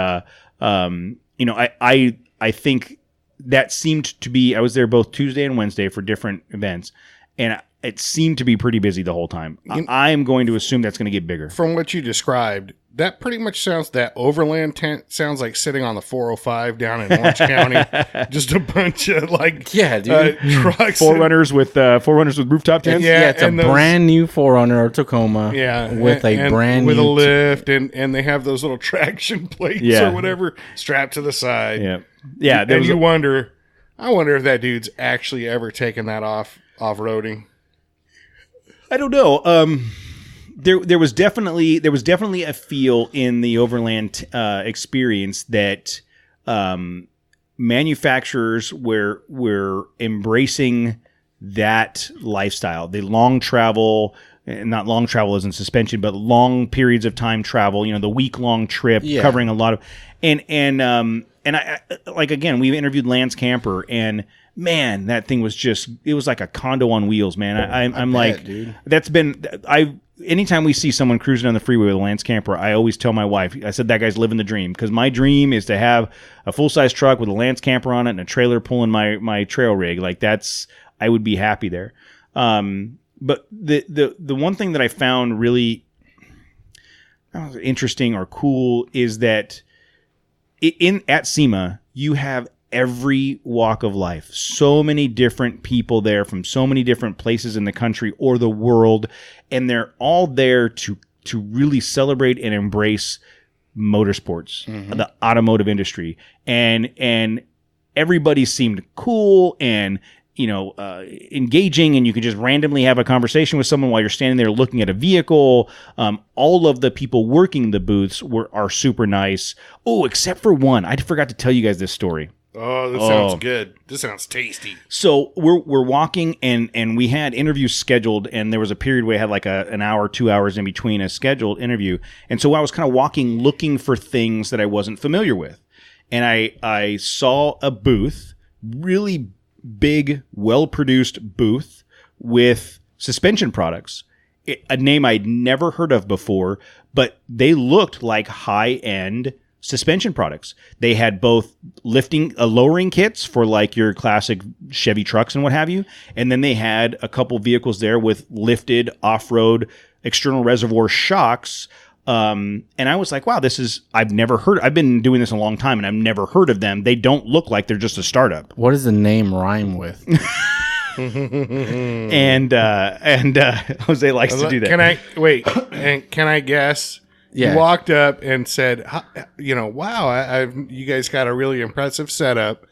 I think that seemed to be, I was there both Tuesday and Wednesday for different events. And it seemed to be pretty busy the whole time. I am going to assume that's going to get bigger. From what you described, that pretty much that overland tent sounds like sitting on the 405 down in Orange County. Just a bunch of trucks. Forerunners with rooftop tents. It's a brand new 4Runner or Tacoma. Yeah, with a brand with new a lift, and they have those little traction plates or whatever strapped to the side. Yeah. And you wonder, I wonder if that dude's actually ever taken that off-roading. I don't know. There was definitely a feel in the overland experience that manufacturers were embracing that lifestyle. The long travel, not long travel as in suspension, but long periods of time travel. The week-long trip covering a lot of and I like, again, we interviewed Lance Camper, and man, that thing was it was like a condo on wheels, man. I'm like, dude. Anytime we see someone cruising on the freeway with a Lance Camper, I always tell my wife, I said, that guy's living the dream, because my dream is to have a full-size truck with a Lance Camper on it and a trailer pulling my trail rig. Like, I would be happy there. But the one thing that I found really interesting or cool is that at SEMA, you have every walk of life. So many different people there from so many different places in the country or the world, and they're all there to really celebrate and embrace motorsports, the automotive industry, and everybody seemed cool and engaging, and you could just randomly have a conversation with someone while you're standing there looking at a vehicle. All of the people working the booths are super nice. Oh, except for one. I forgot to tell you guys this story. Oh, this sounds good. This sounds tasty. So we're walking, and we had interviews scheduled, and there was a period where we had like an hour, 2 hours in between a scheduled interview. And so I was kind of walking, looking for things that I wasn't familiar with. And I saw a booth, really big, well-produced booth with suspension products. A name I'd never heard of before, but they looked like high-end suspension products. They had both lowering kits for like your classic Chevy trucks and what have you, and then they had a couple vehicles there with lifted off-road external reservoir shocks. And I was like, wow, I've been doing this a long time, and I've never heard of them. They don't look like they're just a startup. What does the name rhyme with? and Jose likes to do that. Can I guess? Yeah. You walked up and said, wow, you guys got a really impressive setup.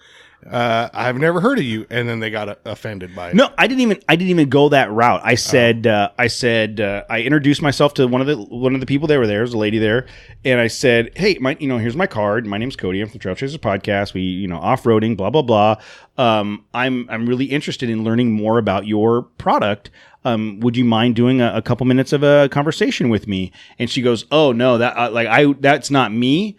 I've never heard of you. And then they got offended by it. No, I didn't even go that route. I said, I introduced myself to one of the people that were there. There was a lady there. And I said, hey, here's my card. My name's Cody. I'm from the Trailchasers podcast. We, off-roading, blah, blah, blah. I'm really interested in learning more about your product. Would you mind doing a couple minutes of a conversation with me? And she goes, oh no, that's not me.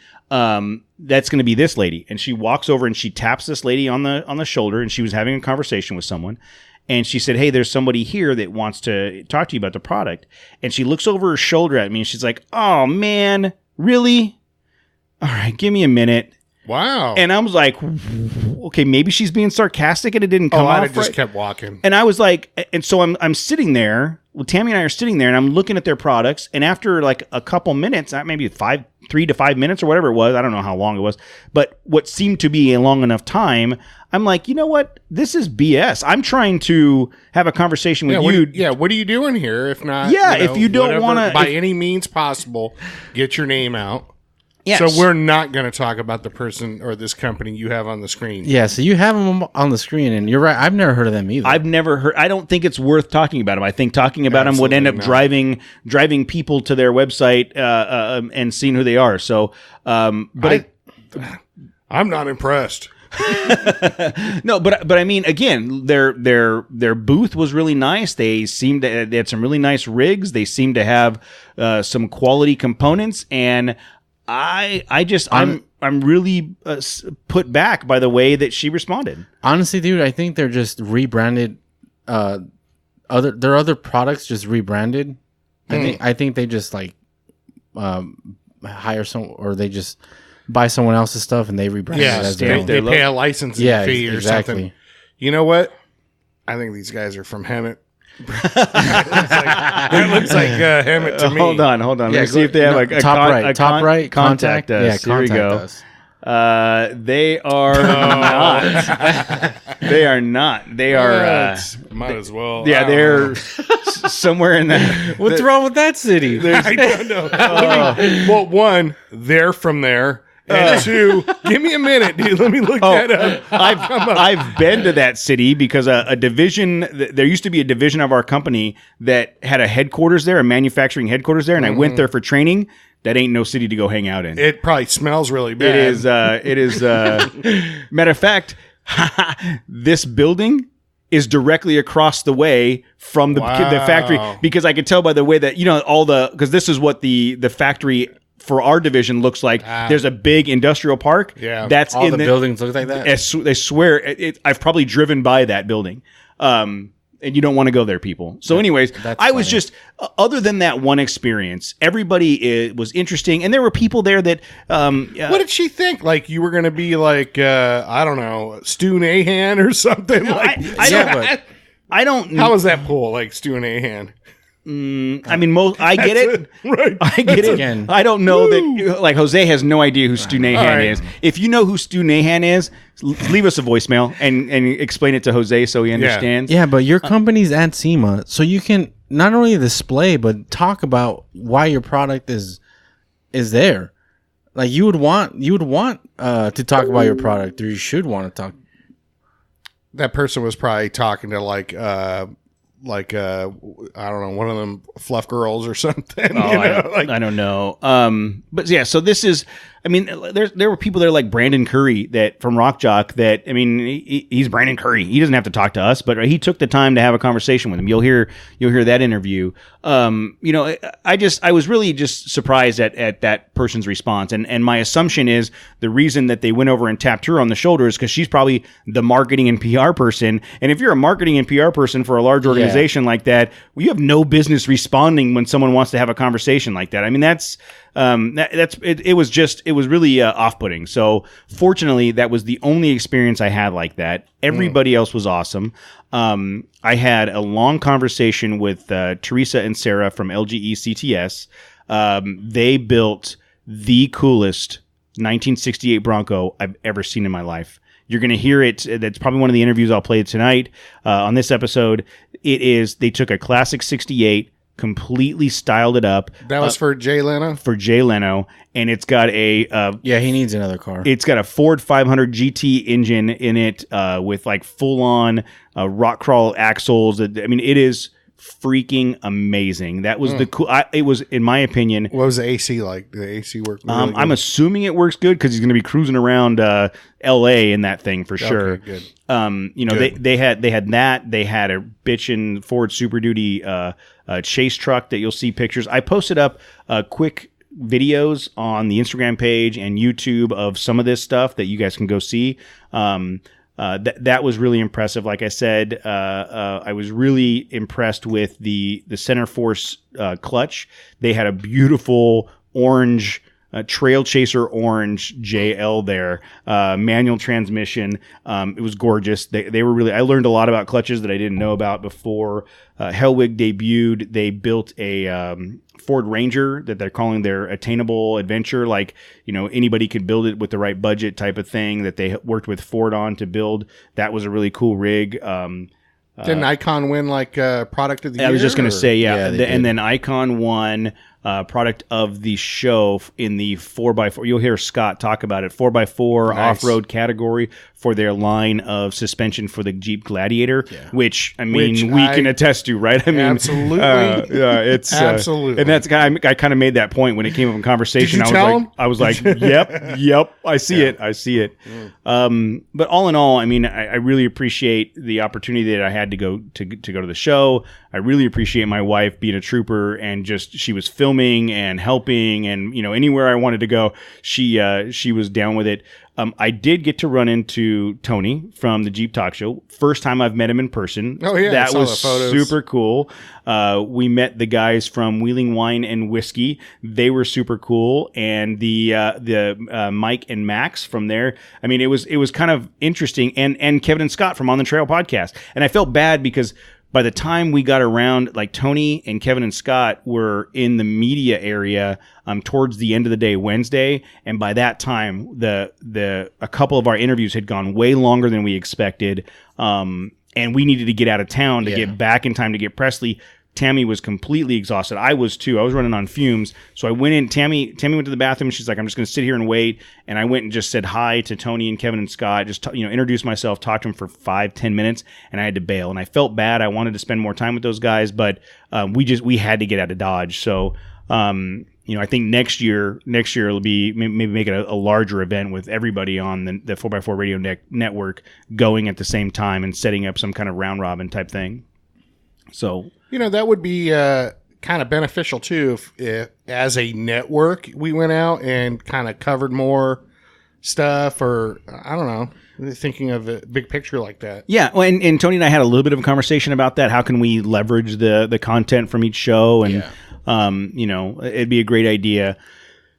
That's going to be this lady. And she walks over and she taps this lady on the shoulder, and she was having a conversation with someone. And she said, hey, there's somebody here that wants to talk to you about the product. And she looks over her shoulder at me and she's like, oh man, really? All right, give me a minute. Wow. And I was like, okay, maybe she's being sarcastic and it didn't come off. I just kept walking. And I was like, and so I'm sitting there. Well, Tammy and I are sitting there, and I'm looking at their products. And after like a couple minutes, maybe 3 to 5 minutes or whatever it was, I don't know how long it was, but what seemed to be a long enough time, I'm like, you know what? This is BS. I'm trying to have a conversation with you. What are you doing here? If not, if you don't want to, by any means possible, get your name out. Yes. So we're not going to talk about the person or this company you have on the screen. Yeah, so you have them on the screen, and you're right. I've never heard of them either. I've never heard. I don't think it's worth talking about them. I think talking about them would end up driving people to their website and seeing who they are. So, I'm not impressed. No, but I mean, again, their booth was really nice. They had some really nice rigs. They seemed to have some quality components, and I'm really put back by the way that she responded. Honestly, dude, I think they're just rebranded. Their other products just rebranded. I think they just like hire some, or they just buy someone else's stuff and they rebrand it as their own. They pay a licensing fee or something. You know what? I think these guys are from Hemet. That looks like Hammett to me. Hold on. Let's see if they have a top right. Contact us. Yeah, Here we go. us. They are not. They are not. They are. Might as well. Yeah, they're somewhere in that. What's wrong with that city? I don't know. Well, one, they're from there. And two, give me a minute, dude. Let me look that up. I've been to that city because a division. There used to be a division of our company that had a headquarters there, a manufacturing headquarters there, and I went there for training. That ain't no city to go hang out in. It probably smells really bad. It is. Matter of fact, this building is directly across the way from the factory, because I could tell by the way that because this is what the factory for our division looks like. There's a big industrial park. Yeah, that's all the buildings look like that. They swear I've probably driven by that building. And you don't want to go there, people. So anyways, I was just, other than that one experience, everybody was interesting. And there were people there that... what did she think? Like you were going to be like, I don't know, Stu Nahan or something? I don't... How was that pool, like Stu Nahan? I mean, I get it. Right. I get it. Again. I don't know that. Like Jose has no idea who Stu Nahan is. If you know who Stu Nahan is, leave us a voicemail and explain it to Jose so he understands. Yeah, but your company's at SEMA, so you can not only display but talk about why your product is there. Like you would want to talk about your product, or you should want to talk. That person was probably talking to like I don't know, one of them fluff girls or something. I don't know. But yeah, so this is. I mean, there were people there like Brandon Curry that from Rock Jock that, I mean, he's Brandon Curry. He doesn't have to talk to us, but he took the time to have a conversation with him. You'll hear that interview. I was really just surprised at that person's response. And my assumption is the reason that they went over and tapped her on the shoulder is because she's probably the marketing and PR person. And if you're a marketing and PR person for a large organization like that, well, you have no business responding when someone wants to have a conversation like that. I mean, it was really off-putting. So fortunately, that was the only experience I had like that. Everybody else was awesome. I had a long conversation with Teresa and Sarah from LGS-CTS. They built the coolest 1968 Bronco I've ever seen in my life. You're going to hear it. That's probably one of the interviews I'll play tonight on this episode. They took a classic 68, completely styled it up. That was for Jay Leno? For Jay Leno. And it's got he needs another car. It's got a Ford 500 GT engine in it with like full-on rock crawl axles. I mean, it is freaking amazing. That was the cool... it was, in my opinion... What was the AC like? Did the AC work really good? I'm assuming it works good because he's going to be cruising around L.A. in that thing for sure. Good. Good. They had that. They had a bitchin' Ford Super Duty chase truck that you'll see pictures. I posted up quick videos on the Instagram page and YouTube of some of this stuff that you guys can go see. That was really impressive. Like I said, I was really impressed with the center force clutch. They had a beautiful orange Trailchaser orange JL there, manual transmission. It was gorgeous. They were really. I learned a lot about clutches that I didn't know about before. Hellwig debuted. They built a Ford Ranger that they're calling their attainable adventure. Like, anybody could build it with the right budget type of thing that they worked with Ford on to build. That was a really cool rig. Didn't Icon win like product of the year? I was just going to say, and then Icon won product of the show in the 4x4. You'll hear Scott talk about it. 4x4 off-road category for their line of suspension for the Jeep Gladiator, which we can attest to, right? I mean, absolutely. It's absolutely, and that's I kind of made that point when it came up in conversation. Did you tell him? I was like, yep, I see it. But all in all, I mean, I really appreciate the opportunity that I had to go to the show. I really appreciate my wife being a trooper and just she was filming and helping, and anywhere I wanted to go, she was down with it. I did get to run into Tony from the Jeep Talk Show. First time I've met him in person. Oh yeah, that was super cool. We met the guys from Wheeling Wine and Whiskey. They were super cool, and the Mike and Max from there. I mean, it was kind of interesting, and Kevin and Scott from On the Trail podcast. And I felt bad because by the time we got around, like Tony and Kevin and Scott were in the media area towards the end of the day Wednesday, and by that time a couple of our interviews had gone way longer than we expected, and we needed to get out of town to get back in time to get Presley. Tammy was completely exhausted. I was too. I was running on fumes. So I went in. Tammy went to the bathroom. She's like, I'm just going to sit here and wait. And I went and just said hi to Tony and Kevin and Scott. Just introduced myself, talked to them for 5-10 minutes, and I had to bail. And I felt bad. I wanted to spend more time with those guys, but we had to get out of Dodge. So I think next year it'll be maybe make it a larger event with everybody on the 4x4 Radio Network going at the same time and setting up some kind of round robin type thing. So. That would be kind of beneficial too if as a network we went out and kind of covered more stuff, or I don't know, thinking of a big picture like that. Yeah, well, and Tony and I had a little bit of a conversation about that. How can we leverage the content from each show? And it'd be a great idea.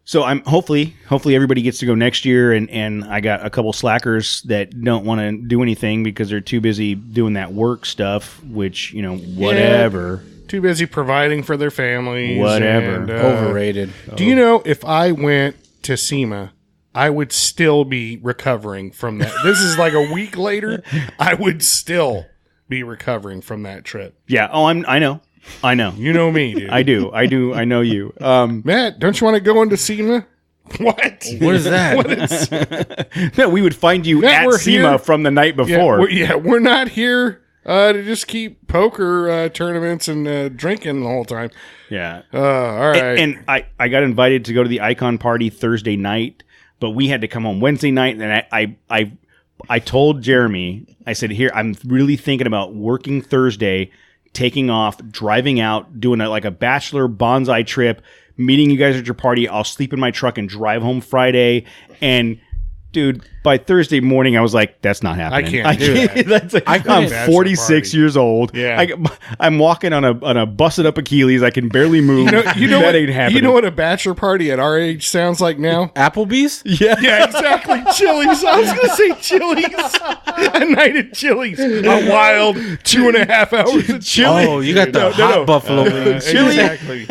So I'm hopefully everybody gets to go next year, and I got a couple slackers that don't want to do anything because they're too busy doing that work stuff, which whatever. Yeah, too busy providing for their families. Whatever. And, Overrated. Do you know if I went to SEMA, I would still be recovering from that. This is like a week later. I would still be recovering from that trip. Yeah. Oh, I know. You know me, dude. I do. I know you. Matt, don't you want to go into SEMA? What? What is that? No, we would find you Matt, at SEMA here. from the night before. We're not here to just keep poker tournaments and drinking the whole time. Yeah. All right. And I got invited to go to the Icon party Thursday night, but we had to come home Wednesday night, and I told Jeremy, I said, here, I'm really thinking about working Thursday, taking off, driving out, doing a bachelor bonsai trip, meeting you guys at your party. I'll sleep in my truck and drive home Friday. And dude, by Thursday morning, I was like, that's not happening. I can't do that. I'm 46 years old. Yeah. I'm walking on a busted up Achilles. I can barely move. That ain't happening. You know what a bachelor party at our age sounds like now? Applebee's? Yeah, exactly. Chili's. I was going to say Chili's. A night at Chili's. A wild 2.5 hours of Chili's. Oh, you got the hot buffalo wings. Exactly.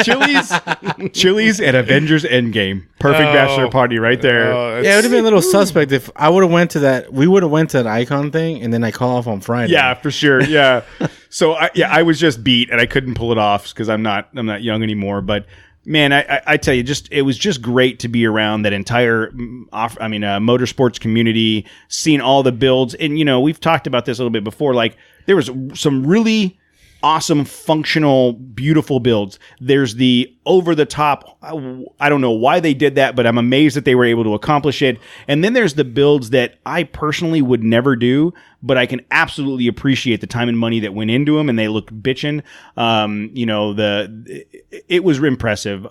Chili's and Avengers Endgame. Perfect bachelor party right there. Yeah, it would have been a little suspect if I would have went to that. We would have went to that Icon thing, and then I call off on Friday. Yeah, for sure. Yeah. So I was just beat, and I couldn't pull it off because I'm not young anymore. But man, I tell you, it was just great to be around that entire motorsports community, seeing all the builds, and we've talked about this a little bit before. Like there was some really awesome, functional, beautiful builds. There's the over-the-top, I don't know why they did that, but I'm amazed that they were able to accomplish it. And then there's the builds that I personally would never do, but I can absolutely appreciate the time and money that went into them, and they looked bitchin'. It was impressive.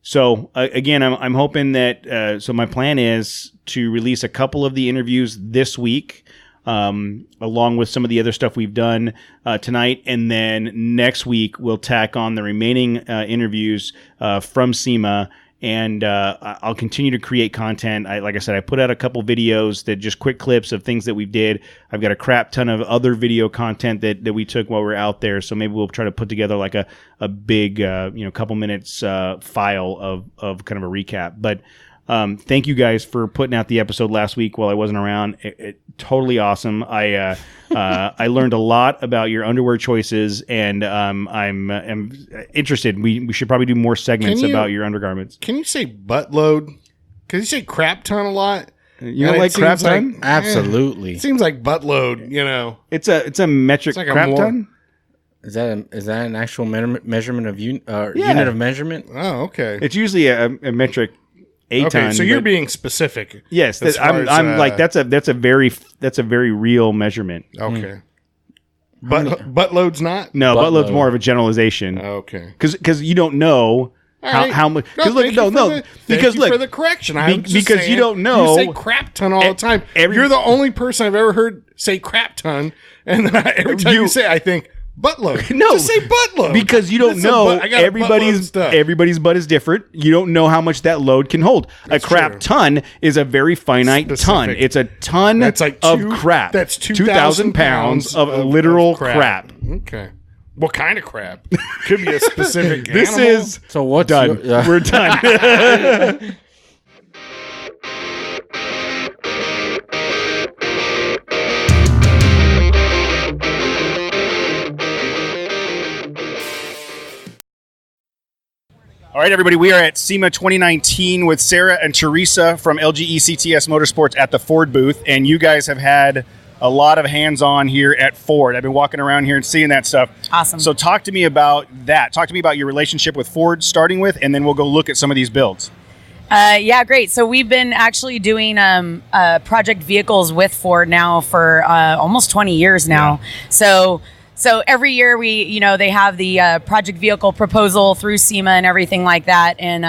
So again, I'm hoping that, so my plan is to release a couple of the interviews this week, along with some of the other stuff we've done tonight. And then next week, we'll tack on the remaining interviews from SEMA. And I'll continue to create content. Like I said, I put out a couple videos that just quick clips of things that we did. I've got a crap ton of other video content that we took while we were out there. So maybe we'll try to put together like a big, couple minutes file of kind of a recap. But thank you guys for putting out the episode last week while I wasn't around. It totally awesome. I learned a lot about your underwear choices, and I'm interested. We should probably do more segments about your undergarments. Can you say butt load? Because you say crap ton a lot. You don't like crap ton? Absolutely. It seems like butt load. It's a metric like crap ton. Is that an actual measurement of unit of measurement? Oh, okay. It's usually a metric. Okay, so you're being specific. Yes, that's a very real measurement. Okay. Butt load's not? No, butt load's more of a generalization. Okay. Because you don't know how much. Because thank you for the correction. Because you don't know. You say crap ton all the time. You're the only person I've ever heard say crap ton, and then every time you say, I think Butt load. No. Just say butt load. Because you don't It's a know butt- I got a buttload of stuff. everybody's butt is different. You don't know how much that load can hold. A crap true. ton is a very finite ton. Specific. It's a ton That's like of two- crap. That's 2,000 pounds of literal crap. Okay. What kind of crap? Could be a specific This animal. is So what's done. your- We're done. All right, everybody, we are at SEMA 2019 with Sarah and Teresa from LGS-CTS Motorsports at the Ford booth, and you guys have had a lot of hands-on here at Ford. I've been walking around here and seeing that stuff. Awesome. So talk to me about that. Talk to me about your relationship with Ford, starting with, and then we'll go look at some of these builds. Yeah, great. So we've been actually doing project vehicles with Ford now for almost 20 years now. So every year they have the project vehicle proposal through SEMA and everything like that. And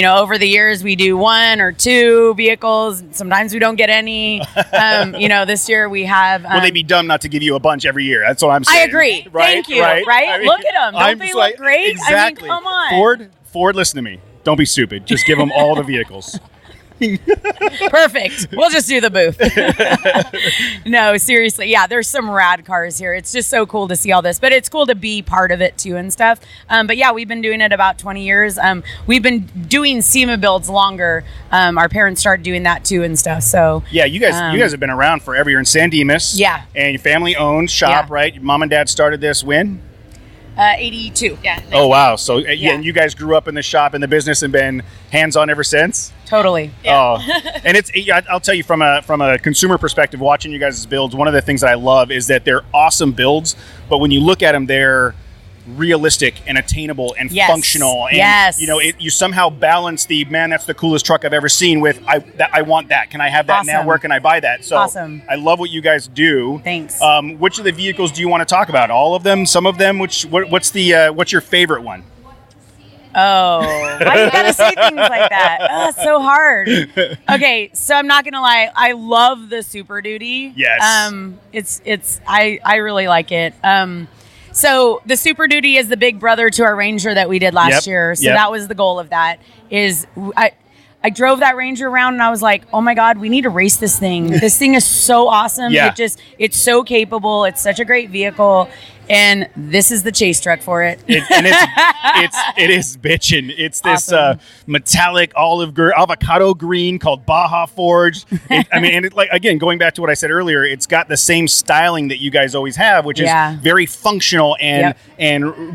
over the years we do 1 or 2 vehicles. Sometimes we don't get any. This year we have. Will they be dumb not to give you a bunch every year? That's what I'm saying. I agree. Right? Thank you. Right? I mean, Look at them. Don't I'm they just look like, great? Exactly. I mean, come on. Ford, listen to me. Don't be stupid. Just give them all the vehicles. Perfect. We'll just do the booth. No, seriously. Yeah, there's some rad cars here. It's just so cool to see all this, but it's cool to be part of it too and stuff. But yeah, we've been doing it about 20 years. We've been doing SEMA builds longer. Our parents started doing that too and stuff. So yeah, you guys have been around forever. You're in San Dimas. Yeah. And your family owned shop, Yeah. right? Your mom and dad started this when? 82. Yeah. Oh wow! So yeah, Yeah. and you guys grew up in the shop in the business and been hands-on ever since. Totally. Oh, and I'll tell you from a consumer perspective, watching you guys' builds, one of the things that I love is that they're awesome builds, but when you look at them, they're realistic and attainable and Yes. functional. And, Yes. you somehow balance the, man, that's the coolest truck I've ever seen with, I want that. Can I have that now? Awesome. Where can I buy that? So Awesome. I love what you guys do. Thanks. Which of the vehicles do you want to talk about? All of them? Some of them? What's your favorite one? Oh, why you gotta say things like that? Oh, it's so hard. Okay, so I'm not gonna lie. I love the Super Duty. Yes. I really like it. So the Super Duty is the big brother to our Ranger that we did last year. So that was the goal of that. I drove that Ranger around and I was like, oh my God, we need to race this thing. This thing is so awesome. Yeah. It's so capable. It's such a great vehicle. And this is the chase truck for it. It is bitchin'. It's this Awesome. metallic avocado green called Baja Forged. Again, going back to what I said earlier, it's got the same styling that you guys always have, which is very functional and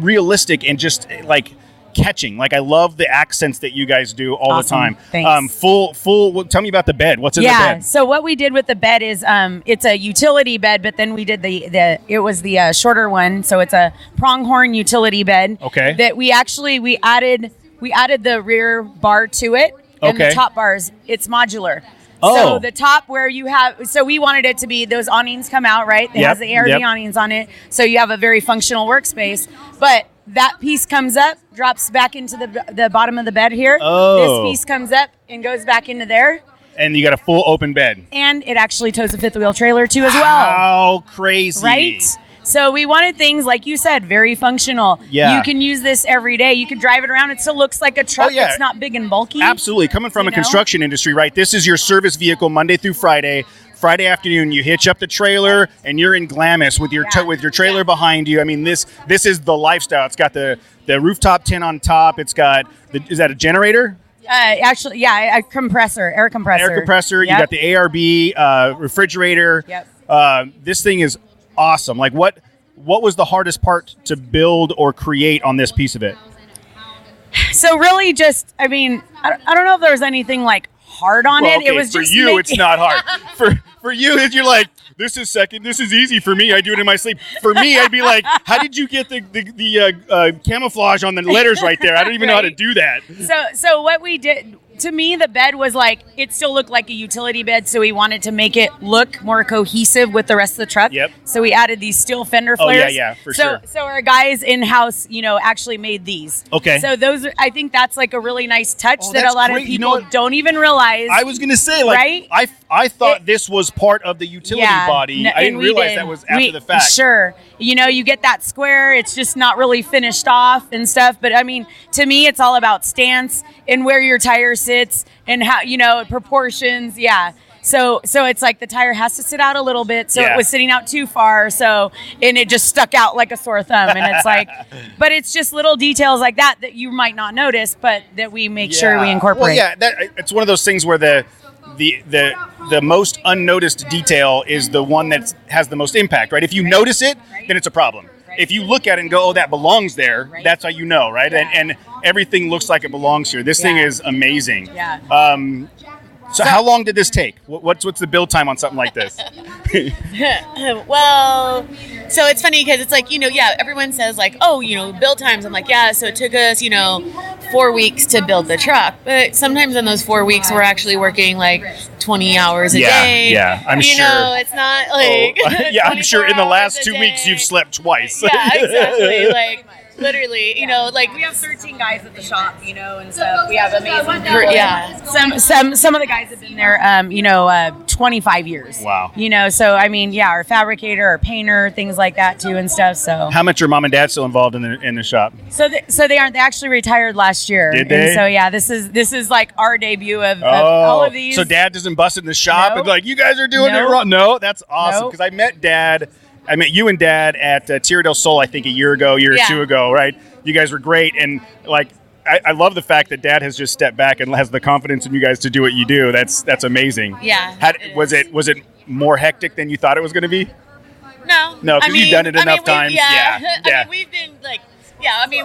realistic and just like catching. Like I love the accents that you guys do all the time. Thanks. Tell me about the bed. What's in the bed? So what we did with the bed is it's a utility bed, but then we did it was the shorter one. So it's a pronghorn utility bed. Okay. That we added the rear bar to it and the top bars. It's modular. Oh. So the top where you have, so we wanted it to be, those awnings come out, right? It has the ARB awnings on it. So you have a very functional workspace. But that piece comes up, drops back into the bottom of the bed here. Oh. This piece comes up and goes back into there. And you got a full open bed. And it actually tows a fifth wheel trailer too as well. How crazy. Right? So we wanted things, like you said, very functional. Yeah. You can use this every day. You can drive it around. It still looks like a truck. Oh, yeah. It's not big and bulky. Absolutely. Coming from a construction industry, right? This is your service vehicle Monday through Friday. Friday afternoon, you hitch up the trailer and you're in Glamis with your trailer behind you. I mean, this is the lifestyle. It's got the rooftop tent on top. It's got is that a generator? Actually, yeah, air compressor. Air compressor. Yep. You got the ARB refrigerator. Yep. This thing is awesome. Like what was the hardest part to build or create on this piece of it? So really just, I mean, I don't know if there was anything like hard on it. Okay, It was for just you, it's not hard. For you, you're like, this is easy for me. I do it in my sleep. For me, I'd be like, how did you get the camouflage on the letters right there? I don't even know how to do that. So what we did, to me, the bed was like, it still looked like a utility bed, so we wanted to make it look more cohesive with the rest of the truck. Yep. So we added these steel fender Oh, flares. yeah, for sure. So our guys in-house, actually made these. Okay. So those, I think that's like a really nice touch that that's a lot great. of You know people what? don't even realize. I was gonna say, like, Right? I thought this was part of the utility body. I didn't and we realize did. that was after the fact. Sure. You get that square, it's just not really finished off and stuff. But I mean, to me, it's all about stance and where your tire sits and how, proportions. Yeah. So it's like the tire has to sit out a little bit. So Yeah. it was sitting out too far. And it just stuck out like a sore thumb. And it's like, but it's just little details like that you might not notice, but that we make sure we incorporate. Well, yeah, it's one of those things where the most unnoticed detail is the one that has the most impact, right? If you notice it, then it's a problem. If you look at it and go, oh, that belongs there, that's how you know, right? Yeah. And everything looks like it belongs here. This thing is amazing. Yeah. So how long did this take? What's the build time on something like this? Well, so it's funny because it's like, everyone says like, oh, build times. I'm like, yeah, so it took us, 4 weeks to build the truck. But sometimes in those 4 weeks, we're actually working like 20 hours a day. Yeah, I'm sure. It's not like. Yeah, I'm sure in the 24 last hours a 2 weeks day. you've slept twice. Yeah, exactly. Like, literally, We have 13 guys at the shop, and stuff. We have amazing people. Yeah. Some of the guys have been there, 25 years. Wow. So I mean, our fabricator, our painter, things like that too, and stuff. So How much are mom and dad still involved in the shop? so they aren't. They actually retired last year. Did they? And so this is like our debut of all of these. So dad doesn't bust in the shop Nope. and be like, you guys are doing it Nope. wrong. No, that's awesome. Nope. Because I met you and dad at Tierra del Sol, I think a year or two ago, right? You guys were great. And like, I love the fact that dad has just stepped back and has the confidence in you guys to do what you do. That's amazing. Yeah. Was it more hectic than you thought it was going to be? No. No, 'cause you've done it enough times. Yeah. I mean, we've been like,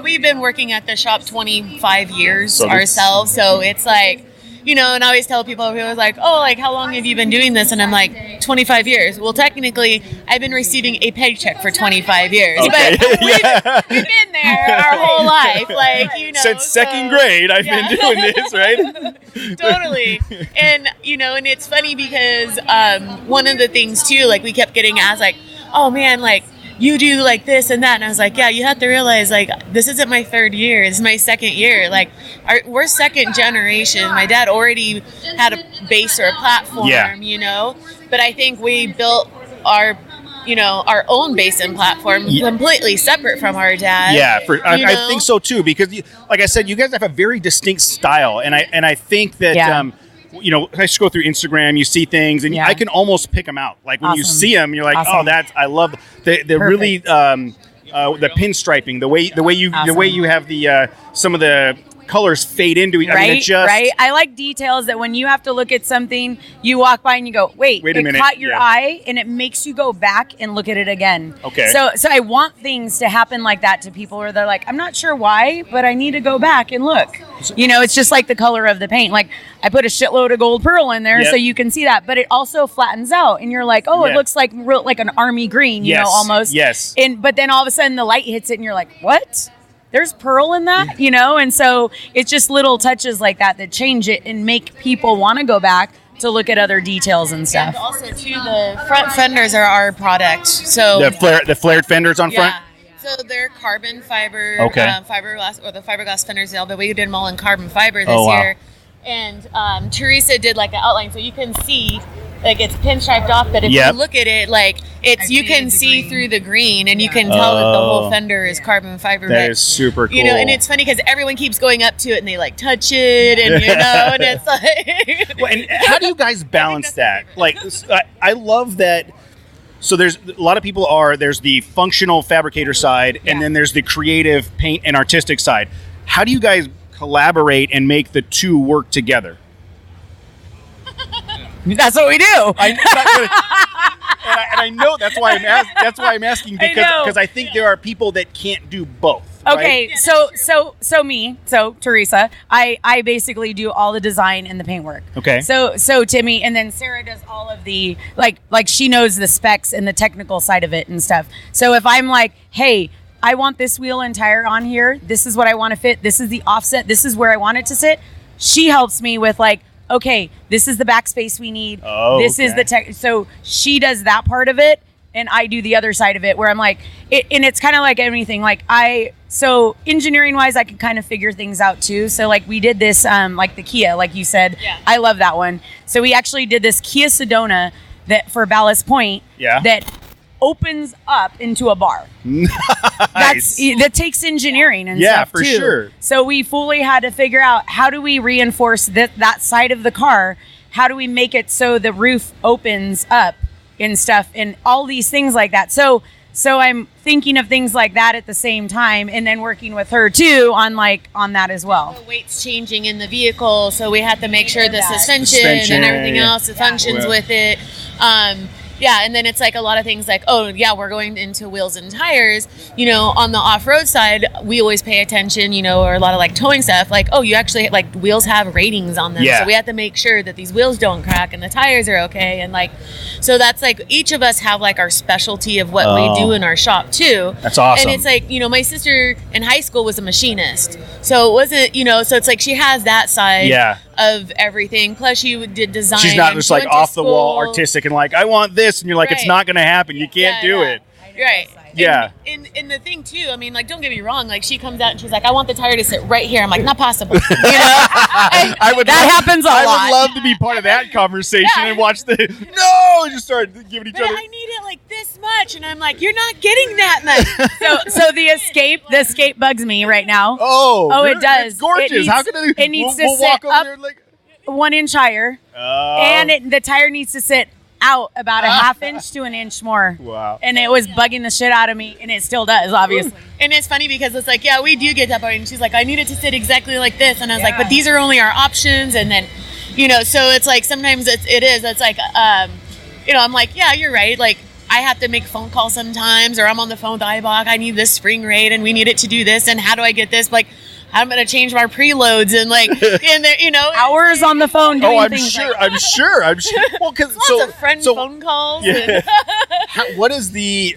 we've been working at the shop 25 years So that's- ourselves. So it's like, and I always tell people who are like, oh, like, how long have you been doing this? And I'm like, 25 years. Well, technically, I've been receiving a paycheck for 25 years. Okay. But we've been there our whole life. Like, Since second grade, I've been doing this, right? Totally. And, and it's funny because one of the things, too, like, we kept getting asked, like, oh, man, like, you do like this and that. And I was like, yeah, you have to realize, like, this isn't my third year. This is my second year. Like, we're second generation. My dad already had a base or a platform, But I think we built our own base and platform completely separate from our dad. Yeah, I think so too, because like I said, you guys have a very distinct style, and I think that I just go through Instagram, you see things, and I can almost pick them out. Like when you see them, you're like, oh, I love the really the pinstriping, the way you have the some of the colors fade into it. Right, I mean, it just, right. I like details that when you have to look at something, you walk by and you go, wait a minute. Caught your eye, and it makes you go back and look at it again. Okay. So I want things to happen like that to people where they're like, I'm not sure why, but I need to go back and look. It's just like the color of the paint. Like I put a shitload of gold pearl in there so you can see that, but it also flattens out, and you're like, oh, it looks like like an army green, almost. Yes. But then all of a sudden the light hits it, and you're like, what? There's pearl in that, and so it's just little touches like that change it and make people want to go back to look at other details and stuff. And also, too, the front fenders are our product. So the flared fenders on front. So they're carbon fiber, Okay. fiberglass, or the fiberglass fenders, but we did them all in carbon fiber this Oh, wow. year. And Teresa did like an outline, so you can see, like, it's pinstriped off, but if you look at it, like, you can see through the green, and you can tell that the whole fender is carbon fiber. That but, is super cool. And it's funny because everyone keeps going up to it and they like touch it, and and it's like. Well, and how do you guys balance that? Like, I love that. So there's a lot of people there's the functional fabricator side, and then there's the creative paint and artistic side. How do you guys collaborate and make the two work together? That's what we do. And I know that's why I'm asking because I think there are people that can't do both. Okay, right? so Teresa, I basically do all the design and the paintwork. Okay. So Timmy, and then Sarah does all of the like she knows the specs and the technical side of it and stuff. So if I'm like, hey, I want this wheel and tire on here, this is what I want to fit, this is the offset, this is where I want it to sit, she helps me with like, okay, this is the backspace we need. This is the tech. So she does that part of it, and I do the other side of it, where I'm like, and it's kind of like anything. Like so engineering wise, I can kind of figure things out too. So like we did this, like the Kia, like you said, I love that one. So we actually did this Kia Sedona that for Ballast Point that opens up into a bar. Nice. That takes engineering and stuff for too. sure. So we fully had to figure out, how do we reinforce that side of the car? How do we make it so the roof opens up and stuff, and all these things like that. So I'm thinking of things like that at the same time, and then working with her too on that as well. The weight's changing in the vehicle, so we have to make sure the suspension and everything else functions with it. And then it's like a lot of things like, we're going into wheels and tires. On the off-road side, we always pay attention, or a lot of like towing stuff. Like, you actually, like, wheels have ratings on them. So we have to make sure that these wheels don't crack and the tires are okay. And like, so that's like, each of us have like our specialty of what we do in our shop too. That's awesome. And it's like, my sister in high school was a machinist. So it wasn't, so it's like she has that side of everything. Plus she did design. She's not just like off the wall artistic and like, I want this. And you're like, it's not going to happen. You can't do it. Right. Yeah. And the thing too, I mean, like, don't get me wrong. Like, she comes out and she's like, I want the tire to sit right here. I'm like, not possible. That happens a lot. I would love to be part of that conversation and watch just start giving each other. I need it like this much, and I'm like, you're not getting that much. So the escape bugs me right now. It does. It's gorgeous. How can it needs to sit up 1 inch higher, and the tire needs to sit out about a half inch to an inch more. Wow. And it was bugging the shit out of me, and it still does, obviously. And it's funny because it's like, we do get that part, and she's like, I need it to sit exactly like this, and I was like, but these are only our options. And then so it's like, sometimes it's like I'm like, you're right, like, I have to make phone calls sometimes, or I'm on the phone with IBOC, I need this spring rate and we need it to do this, and how do I get this? Like, I'm going to change my preloads and like, and hours on the phone doing I'm things sure. like that. I'm sure. Well, because lots of friend phone calls. Yeah. What is the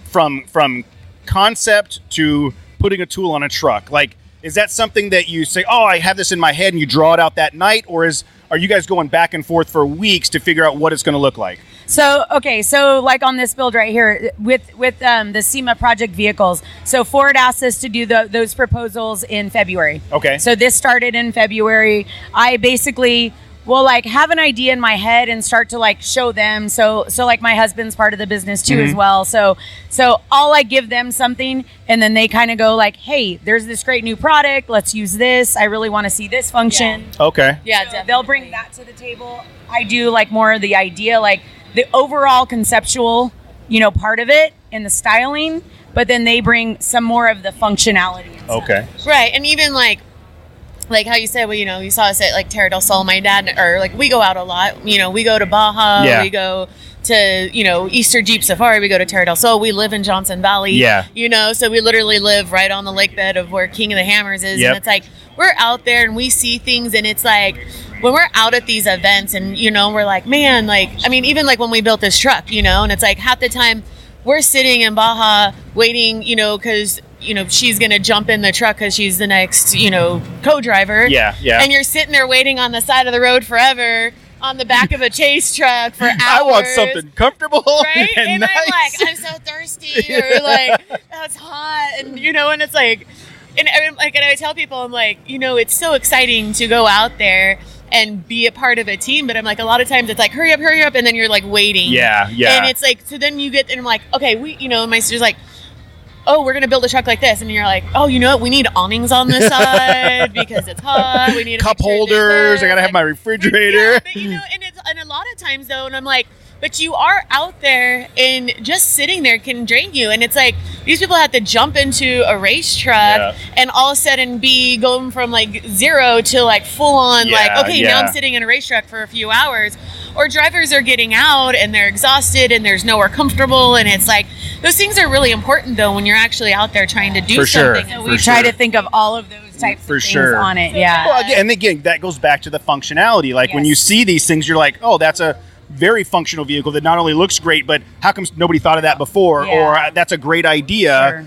from concept to putting a tool on a truck? Like, is that something that you say, I have this in my head, and you draw it out that night, or are you guys going back and forth for weeks to figure out what it's going to look like? So like on this build right here with the SEMA project vehicles. So Ford asked us to do those proposals in February. Okay. So this started in February. I basically will like have an idea in my head and start to like show them. So like my husband's part of the business too as well. So I'll like give them something, and then they kind of go like, hey, there's this great new product. Let's use this. I really want to see this function. Yeah. Okay. Yeah, so they'll bring that to the table. I do like more of the idea, like the overall conceptual, part of it and the styling, but then they bring some more of the functionality. And okay. stuff. Right. And even like how you said, well, you saw us at like Terra del Sol, my dad, or like we go out a lot, we go to Baja, we go to, Easter Jeep Safari, we go to Terra del Sol, we live in Johnson Valley, so we literally live right on the lake bed of where King of the Hammers is. And it's like, we're out there and we see things, and it's like, when we're out at these events and, we're like, man, like, I mean, even like when we built this truck, and it's like half the time we're sitting in Baja waiting, because, she's going to jump in the truck because she's the next, co-driver. Yeah. And you're sitting there waiting on the side of the road forever on the back of a chase truck for hours. I want something comfortable. Right? And nice. I'm like, I'm so thirsty. Or like, that's hot. And, and it's like, and I tell people, I'm like, it's so exciting to go out there and be a part of a team, but I'm like, a lot of times it's like, hurry up, and then you're like waiting. Yeah. And it's like, so then you get, and I'm like, okay, my sister's like, we're gonna build a truck like this, and you're like, you know what, we need awnings on this side because it's hot. We need cup holders. I gotta have my refrigerator. Yeah, but, and a lot of times though, and I'm like, but you are out there, and just sitting there can drain you. And it's like, these people have to jump into a race truck and all of a sudden be going from like 0 to like full on, now I'm sitting in a race truck for a few hours. Or drivers are getting out and they're exhausted and there's nowhere comfortable. And it's like, those things are really important though when you're actually out there trying to do something. So we try to think of all of those types of things on it. Yeah. Well, again, that goes back to the functionality. Like when you see these things, you're like, that's a very functional vehicle that not only looks great, but how come nobody thought of that before? Or that's a great idea.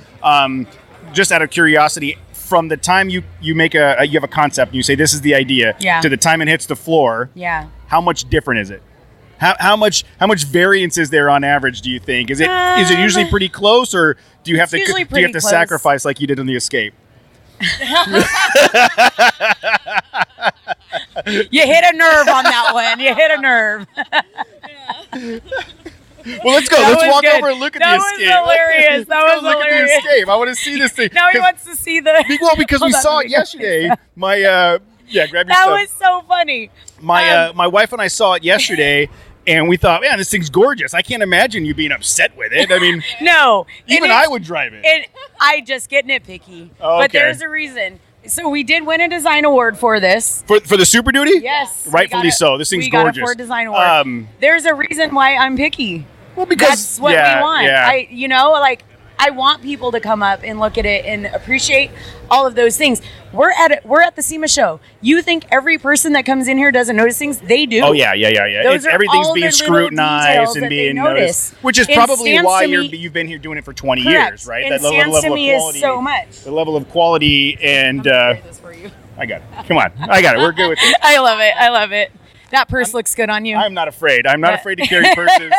Just out of curiosity, from the time you make you have a concept and you say this is the idea to the time it hits the floor, how much different is it? How much variance is there on average, do you think? Is it usually pretty close, or do you have to sacrifice like you did in the Escape? You hit a nerve on that one. You hit a nerve. Well, let's go. Let's walk over and look at the Escape. That was hilarious. That was look hilarious. at the Escape. I want to see this thing. Now he wants to see the. Well, because we saw it yesterday. My grab your stuff. That was so funny. My wife and I saw it yesterday. And we thought, man, this thing's gorgeous. I can't imagine you being upset with it. I mean, no, even I would drive it. I just get nitpicky, oh, but there's a reason. So we did win a design award for this. For the Super Duty? Yes. Rightfully so. This thing's gorgeous. We got a Ford Design Award. There's a reason why I'm picky. Well, because that's what we want. Yeah. I want people to come up and look at it and appreciate all of those things. We're at the SEMA show. You think every person that comes in here doesn't notice things? They do. Oh yeah. Everything's being scrutinized and being noticed, which is probably why you've been here doing it for 20 years, right? And that level of quality is so much. The level of quality and this for you. I got it. Come on, I got it. We're good with it. I love it. That purse looks good on you. I'm not afraid. I'm not afraid to carry purses.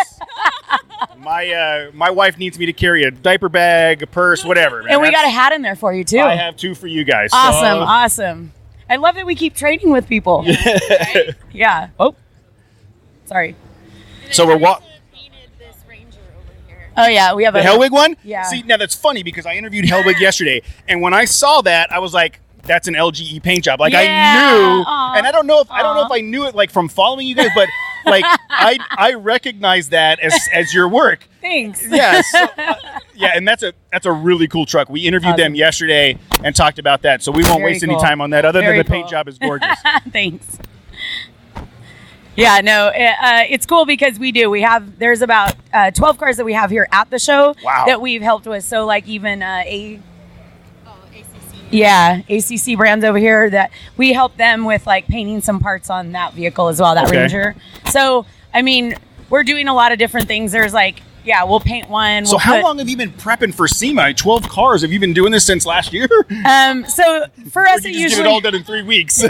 My wife needs me to carry a diaper bag, a purse, whatever. Man. And we got a hat in there for you too. I have 2 for you guys. Awesome. I love that we keep trading with people. Right? Yeah. Oh, sorry. So we're Oh yeah, we have the Hellwig one. Yeah. See, now that's funny because I interviewed Hellwig yesterday, and when I saw that, I was like, that's an LGE paint job. Like I knew, and I don't know if I knew it like from following you guys, but like I recognize that as your work. Thanks. Yeah. So, and that's a really cool truck. We interviewed them yesterday and talked about that, so we won't waste any time on that. Other than the paint job is gorgeous. Thanks. Yeah, no, it's cool because there's about 12 cars that we have here at the show that we've helped with. So like even ACC brands over here that we help them with like painting some parts on that vehicle as well, that Ranger. So, I mean, we're doing a lot of different things. There's like, we'll paint one. So how long have you been prepping for SEMA? 12 cars. Have you been doing this since last year? So for us, it usually get it all done in 3 weeks.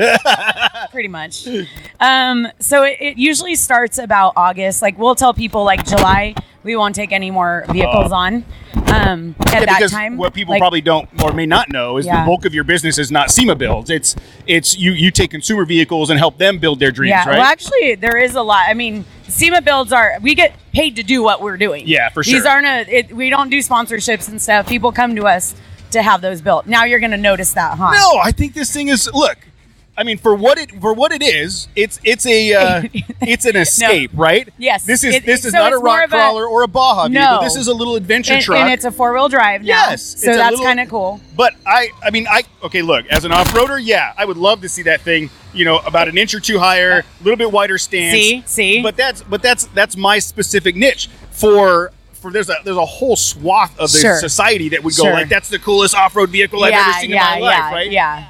Pretty much. So it usually starts about August. Like we'll tell people like July, we won't take any more vehicles on. At that time, what people probably don't or may not know is the bulk of your business is not SEMA builds. It's you take consumer vehicles and help them build their dreams, right? Well, actually, there is a lot. I mean, SEMA builds we get paid to do what we're doing. Yeah, for sure. These aren't we don't do sponsorships and stuff. People come to us to have those built. Now you're going to notice that, huh? No, I think this thing is I mean, for what it is, it's an Escape, right? Yes. This is not a rock crawler or a Baja vehicle. This is a little adventure truck, and it's a 4-wheel drive now. Yes, so that's kind of cool. But look, as an off-roader, I would love to see that thing, about an inch or two higher, a little bit wider stance. See. But that's my specific niche for. There's a whole swath of the society that would go like, that's the coolest off-road vehicle I've ever seen in my life, right? Yeah.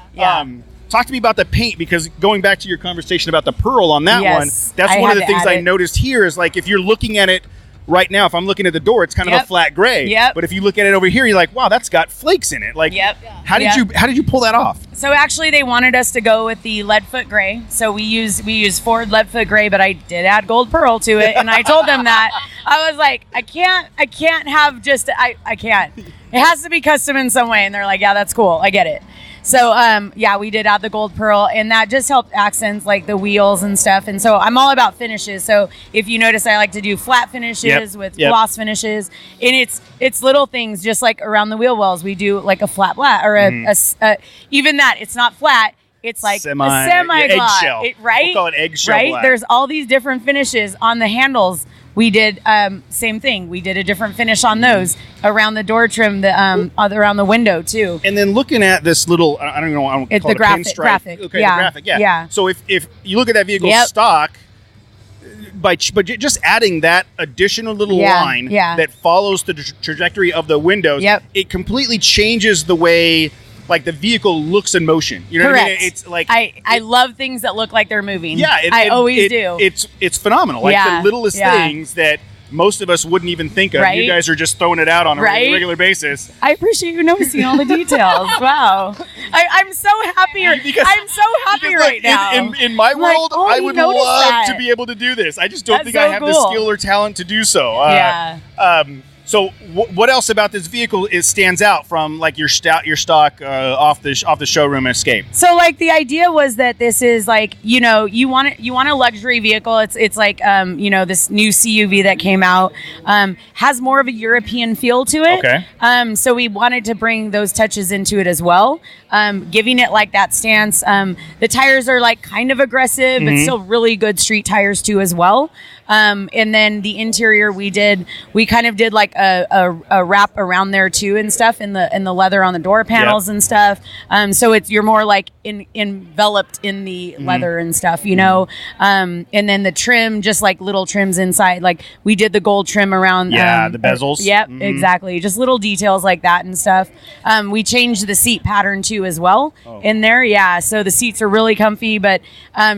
Talk to me about the paint, because going back to your conversation about the pearl on that one, that's one of the things I noticed here is like if you're looking at it right now, if I'm looking at the door, it's kind of a flat gray. Yep. But if you look at it over here, you're like, wow, that's got flakes in it. Like, how did you pull that off? So actually, they wanted us to go with the lead foot gray. So we use Ford lead foot gray, but I did add gold pearl to it, and I told them that I was like, I can't have just I can't. It has to be custom in some way, and they're like, yeah, that's cool, I get it. So, we did add the gold pearl, and that just helped accents like the wheels and stuff. And so I'm all about finishes. So if you notice, I like to do flat finishes with gloss finishes. And it's little things, just like around the wheel wells. We do like a flat or even that. It's not flat. It's like a semi-gloss. Eggshell. Right? We'll call it eggshell right? black. There's all these different finishes on the handles. We did same thing. We did a different finish on those around the door trim, around the window too. And then looking at this little, I don't know, I don't call it a graphic. Okay, the graphic. Yeah. So if you look at that vehicle stock, but just adding that additional little line that follows the trajectory of the windows, it completely changes the way like the vehicle looks in motion. You know what I mean? It's like I love things that look like they're moving. Yeah, I always do. It's phenomenal. Like the littlest things that most of us wouldn't even think of. Right? You guys are just throwing it out on a regular basis. I appreciate you noticing all the details. Wow. I'm so happy. I'm so happy right now. In my I'm like, world, oh, I you would noticed love that. to be able to do this. I just don't That's think so I have the cool. skill or talent to do so. Yeah. So what else about this vehicle stands out from like your stock off the showroom Escape? So like the idea was that this is like, you know, you want a luxury vehicle. It's like you know, this new CUV that came out has more of a European feel to it. Okay. So we wanted to bring those touches into it as well, giving it like that stance. The tires are like kind of aggressive, but still really good street tires too as well. And then the interior we kind of did like a wrap around there too and stuff in the leather on the door panels and stuff. So you're more like enveloped in the leather and stuff, you know. And then the trim, just like little trims inside. Like we did the gold trim around. The bezels. Yep, exactly. Just little details like that and stuff. We changed the seat pattern too as well in there. Yeah, so the seats are really comfy, but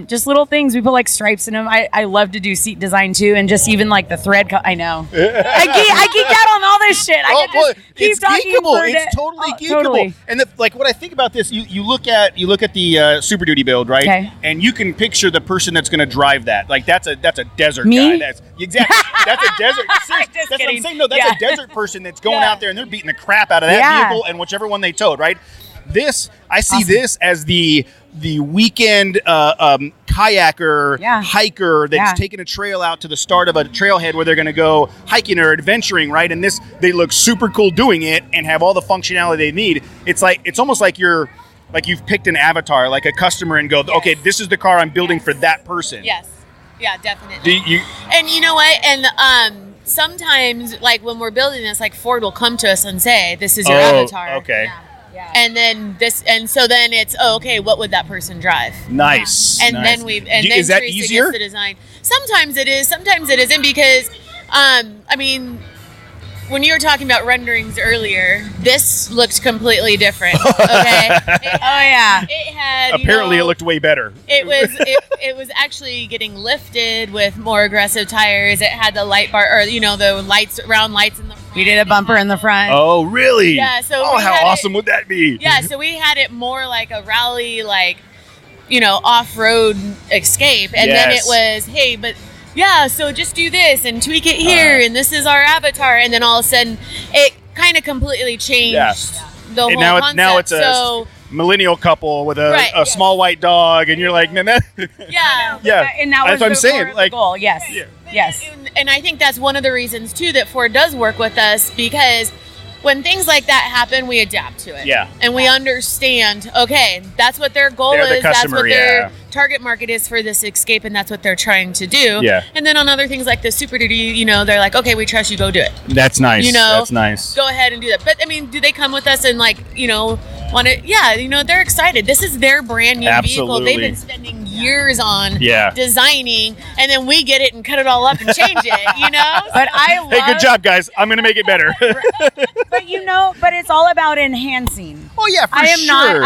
just little things. We put like stripes in them. I love to do seat design too, and just even like the thread. I know. I geek out on all this shit. I could just keep it's talking geekable. for It's totally geekable. Totally. And like what I think about this, you look at the Super Duty build, right? Okay. And you can picture the person that's going to drive that. Like that's a desert Me? guy. That's exactly that's a desert. Seriously, that's what I'm kidding. saying. No, that's a desert person that's going out there and they're beating the crap out of that vehicle and whichever one they towed, right? I see this as the weekend kayaker, hiker that's taking a trail out to the start of a trailhead where they're going to go hiking or adventuring, right? And they look super cool doing it and have all the functionality they need. It's almost like you've picked an avatar, like a customer, and go, okay, this is the car I'm building for that person. Yes. Yeah, definitely. And you know what? And sometimes, like when we're building this, like Ford will come to us and say, "This is your avatar." Okay. Yeah. And then so then it's okay. What would that person drive? Nice. And nice. then is that Teresa easier? gets the design. Sometimes it is. Sometimes it isn't because, I mean, when you were talking about renderings earlier, this looked completely different. Okay. It had. Apparently, it looked way better. It was actually getting lifted with more aggressive tires. It had the light bar, or the round lights in the front. We did a bumper in the front. Oh, really? Yeah. So how awesome would that be? Yeah. So we had it more like a rally, like off-road Escape, and then it was, hey, but. Yeah, so just do this and tweak it here, and this is our avatar, and then all of a sudden, it kind of completely changed the whole concept. Now it's a millennial couple with a small white dog, and you're like, man, that. Yeah. And that was that's what I'm saying. The like, goal. Yes. Yeah. Yes. And I think that's one of the reasons too that Ford does work with us, because when things like that happen, we adapt to it. Yeah. And we understand, okay, that's what their goal They're the is. That's customer, what their target market is for this Escape, and that's what they're trying to do. Yeah. And then on other things like the Super Duty, they're like, okay, we trust you, go do it. That's nice. That's nice. Go ahead and do that. But I mean, do they come with us and want to? Yeah, they're excited. This is their brand new vehicle. They've been spending years on designing, and then we get it and cut it all up and change it. But I love. Hey, good job, guys. I'm going to make it better. But but it's all about enhancing. Oh yeah, for sure.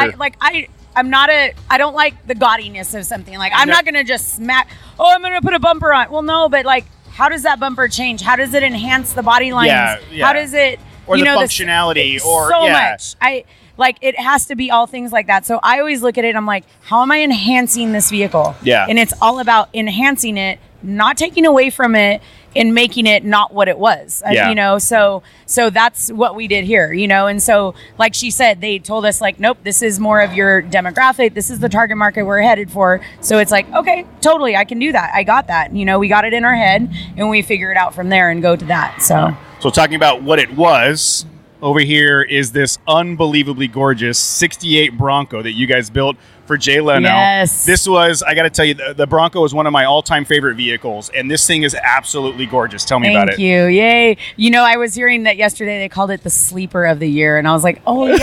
I don't like the gaudiness of something. Like I'm not gonna just smack. Oh, I'm gonna put a bumper on. Well, no, but like, how does that bumper change? How does it enhance the body lines? How does it? Or the functionality, or so much. It has to be all things like that. So I always look at it. I'm like, how am I enhancing this vehicle? Yeah. And it's all about enhancing it, not taking away from it, and making it not what it was. So that's what we did here. And so like she said, they told us like, nope, this is more of your demographic. This is the target market we're headed for. So it's like, okay, totally, I can do that. I got that. We got it in our head, and we figure it out from there and go to that. So talking about what it was, over here is this unbelievably gorgeous 68 Bronco that you guys built for Jay Leno. Yes. This was, I got to tell you, the Bronco is one of my all-time favorite vehicles, and this thing is absolutely gorgeous. Tell me about it. Thank you. Yay. I was hearing that yesterday they called it the sleeper of the year, and I was like, oh, yay.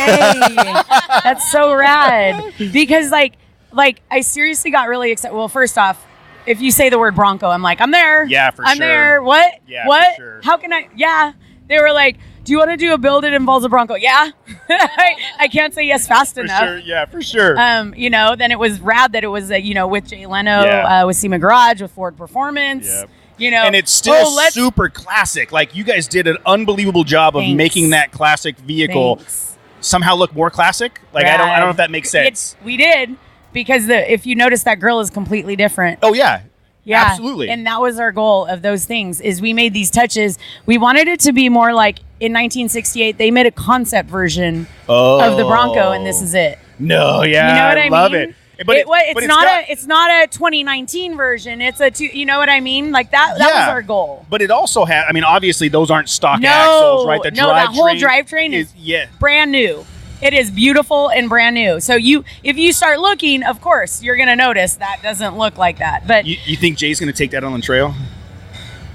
That's so rad. Because, like I seriously got really excited. Well, first off, if you say the word Bronco, I'm like, I'm there. Yeah, for sure. I'm there. What? Yeah, what? for sure. How can I? Yeah. They were like, do you want to do a build that involves a Bronco? Yeah. I can't say yes fast enough. Sure. Yeah, for sure. Then it was rad that it was, with Jay Leno, with SEMA Garage, with Ford Performance. Yep. And it's still super classic. Like, you guys did an unbelievable job of making that classic vehicle somehow look more classic? Like I don't know if that makes sense. We did, because if you notice, that grill is completely different. Oh yeah. Yeah, absolutely. And that was our goal of those things, is we made these touches. We wanted it to be more like in 1968, they made a concept version of the Bronco, and this is it. No, yeah. You know what I love mean? it. But it's not a 2019 version. It's you know what I mean? Like that was our goal. But it also had, I mean, obviously those aren't stock axles, right? That whole drivetrain is brand new. It is beautiful and brand new. So if you start looking, of course, you're going to notice that doesn't look like that. But you think Jay's going to take that on the trail?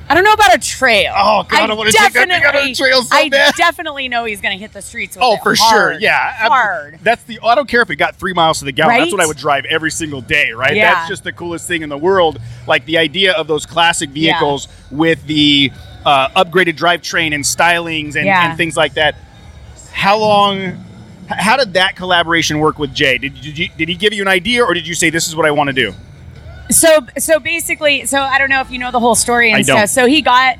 I don't know about a trail. Oh, God, I want to take that thing out on the trail so bad. I definitely know he's going to hit the streets with it. For sure. Yeah. Hard. I don't care if it got 3 miles to the gallon. Right? That's what I would drive every single day, right? Yeah. That's just the coolest thing in the world. Like the idea of those classic vehicles with the upgraded drivetrain and stylings and things like that. How did that collaboration work with Jay? Did he give you an idea, or did you say, this is what I want to do? So basically, I don't know if you know the whole story and stuff. So he got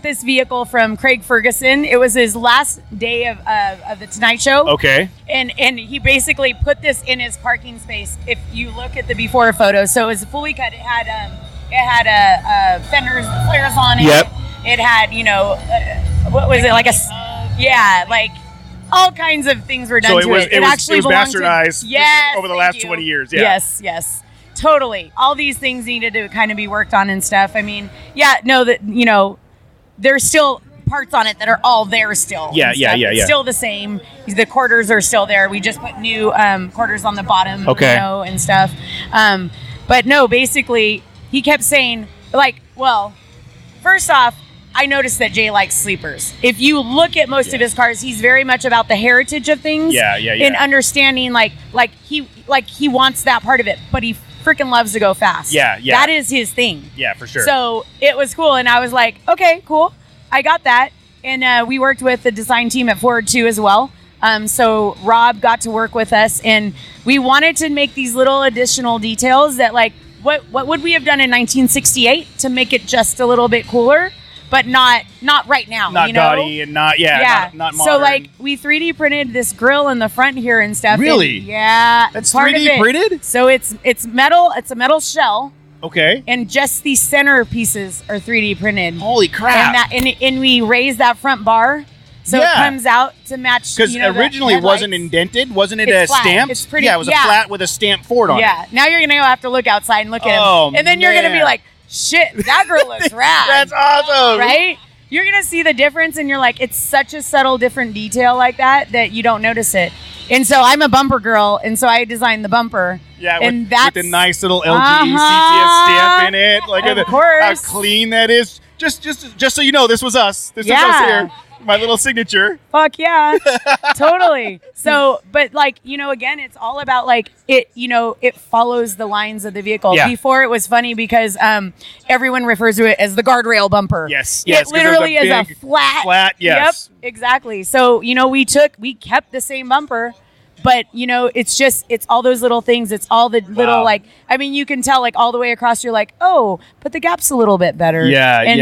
this vehicle from Craig Ferguson. It was his last day of the Tonight Show. Okay. And he basically put this in his parking space. If you look at the before photos, so it was fully cut. It had fenders, flares on it. Yep. It had what was it, like like all kinds of things were done to it. It actually belonged bastardized over the last 20 years. Yeah. Yes. Totally. All these things needed to kind of be worked on and stuff. I mean, there's still parts on it that are all there still. Yeah. It's still the same. The quarters are still there. We just put new quarters on the bottom, and stuff. But no, basically, he kept saying, first off, I noticed that Jay likes sleepers. If you look at most of his cars, he's very much about the heritage of things. Yeah. And understanding, he wants that part of it, but he freaking loves to go fast. Yeah. That is his thing. Yeah, for sure. So it was cool, and I was like, okay, cool, I got that. And we worked with the design team at Ford too as well. So Rob got to work with us, and we wanted to make these little additional details that, what would we have done in 1968 to make it just a little bit cooler? But not right now. Not gaudy and not modern. So we 3D printed this grill in the front here and stuff. Really? That's 3D printed? So it's metal. It's a metal shell. Okay. And just these center pieces are 3D printed. Holy crap! And we raised that front bar, so it comes out to match. Because originally it wasn't indented, wasn't it? It's flat. Stamped? It's pretty. Yeah, it was a flat with a stamp Ford on it. Yeah. Now you're gonna have to look outside and look at him, and then you're gonna be like, shit, that girl looks rad. That's awesome. Right? You're going to see the difference, and you're like, it's such a subtle, different detail like that you don't notice it. And so I'm a bumper girl, and so I designed the bumper. Yeah, and with the nice little LGS-CTS stamp in it. Look at how clean that is. Just so you know, this was us. This was us here. My little signature. Fuck yeah. Totally. So, but again, it's all about it follows the lines of the vehicle. Yeah. Before it was funny because everyone refers to it as the guardrail bumper. Yes. It literally is a flat. Yes. Yep, exactly. So, we kept the same bumper, but it's all those little things. It's all the little you can tell all the way across. You're like, oh, but the gap's a little bit better. Yeah, and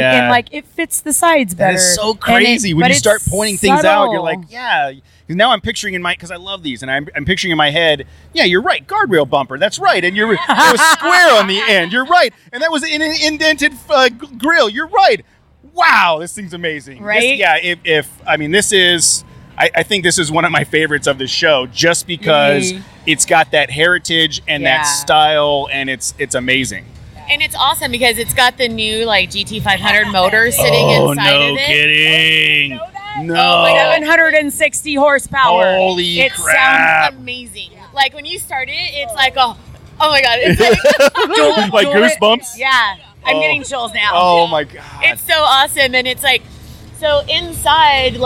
it fits the sides better. That is so crazy when you start pointing things out. You're like, yeah. Now I'm picturing because I love these, and I'm picturing in my head. Yeah, you're right. Guardrail bumper. That's right. And it was square on the end. You're right. And that was in an indented grill. You're right. Wow, this thing's amazing. Right? This is. I think this is one of my favorites of the show, just because it's got that heritage and that style, and it's amazing. And it's awesome because it's got the new GT500 motor sitting inside of it. No kidding. You know that? No. Oh my God. 760 horsepower. Holy it crap. sounds amazing. when you start it, it's oh my God. It's like goosebumps? Yeah. I'm getting chills now. Oh my God. It's so awesome. And it's so inside,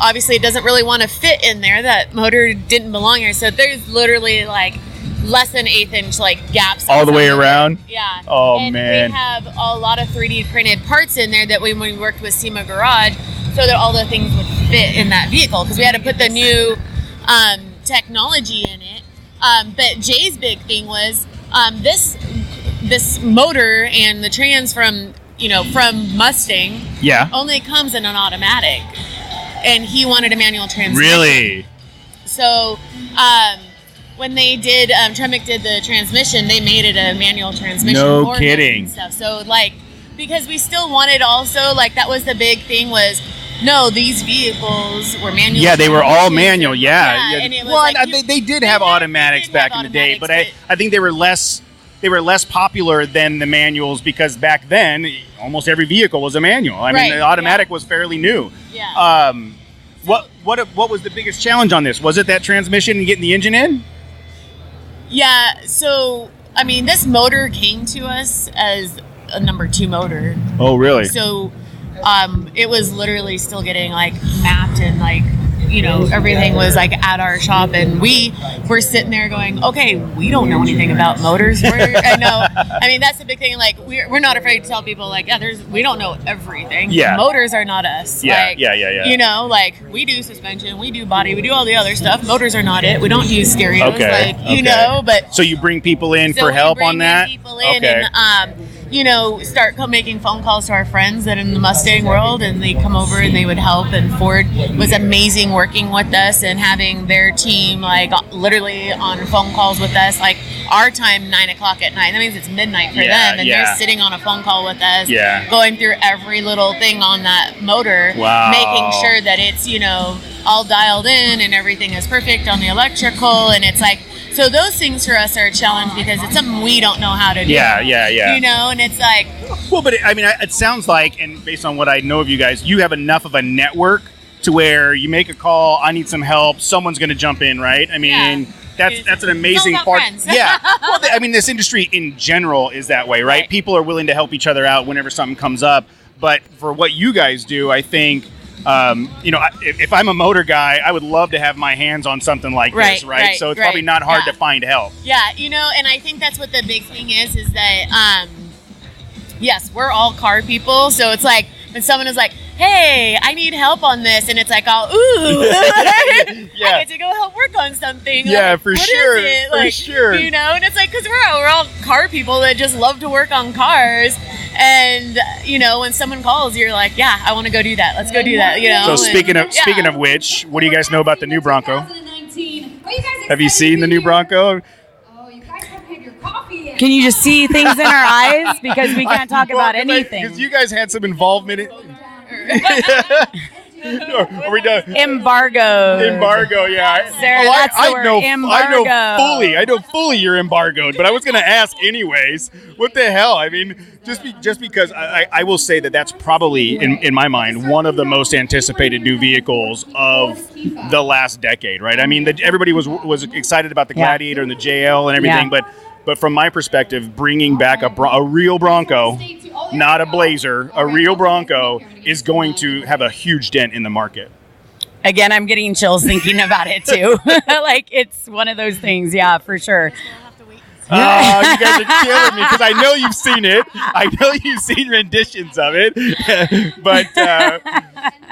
obviously it doesn't really want to fit in there. That motor didn't belong here. So there's literally less than 1/8 inch gaps. All the way around? Yeah. Oh, and man. we have a lot of 3D printed parts in there that when we worked with SEMA Garage, so that all the things would fit in that vehicle. Because we had to put the new technology in it. But Jay's big thing was this motor and the trans from Mustang only comes in an automatic. and he wanted a manual transmission. Really? So when they did, Tremec did the transmission, they made it a manual transmission. No for him kidding. and stuff. So like, because we still wanted also, like that was the big thing was, no, these vehicles were manual. Yeah, they were all transmissions. manual. Yeah. And it was well, like they did have automatics back in the day, but I think they were less popular than the manuals because back then almost every vehicle was a manual. I mean, the automatic was fairly new. Yeah. What was the biggest challenge on this? Was it that transmission and getting the engine in? Yeah. So I mean, this motor came to us as a number 2 motor. Oh, really? So it was literally still getting like mapped and like, you know, everything was like at our shop, and we were sitting there going, okay, we don't know anything about motors. I know. I mean, that's the big thing. Like we're not afraid to tell people like, yeah, we don't know everything. Yeah. Motors are not us. Yeah. Like, Yeah. You know, like we do suspension, we do body, we do all the other stuff. Motors are not it. We don't use stereos. Okay. Like, you know, but so you bring people in so for help we bring on that? People in okay. and you know, start making phone calls to our friends that are in the Mustang world, and they come over and they would help. And Ford was amazing working with us and having their team like literally on phone calls with us, like our time 9 o'clock at night. That means it's midnight for them, and they're sitting on a phone call with us, going through every little thing on that motor, making sure that it's, you know, all dialed in and everything is perfect on the electrical. And it's like, so those things for us are a challenge because it's something we don't know how to do. Yeah. You know, and it's like... Well, but I mean, it sounds like, and based on what I know of you guys, you have enough of a network to where you make a call, I need some help, someone's going to jump in, right? I mean, that's an amazing part. Yeah. Well, I mean, this industry in general is that way, right? People are willing to help each other out whenever something comes up. But for what you guys do, I think... you know, if I'm a motor guy, I would love to have my hands on something like this, right? So it's probably not hard to find help. Yeah, you know, and I think that's what the big thing is that, yes, we're all car people. So it's like when someone is like, hey, I need help on this. And it's like, oh, ooh, I get to go help work on something. Yeah, like, for what sure. is it? For like, sure. You know, and it's like, because we're all car people that just love to work on cars. And, you know, when someone calls, you're like, yeah, I want to go do that. Let's go do that, you know. So speaking of which, what do you guys know about the new Bronco? Have you seen the new Bronco? Can you just see things in our eyes? Because we can't talk about anything. Because you guys had some involvement in... Are we done? Embargo, yeah. Sarah, that's the word, embargo. I know fully you're embargoed, but I was going to ask anyways. What the hell? I mean, just because I will say that's probably, in my mind, one of the most anticipated new vehicles of the last decade, right? I mean, everybody was excited about the Gladiator and the JL and everything, but from my perspective, bringing back a real Bronco, not a Blazer, a real Bronco is going to have a huge dent in the market. Again, I'm getting chills thinking about it too. Like, it's one of those things, yeah, for sure. Oh, you guys are killing me because I know you've seen it. I know you've seen renditions of it. But,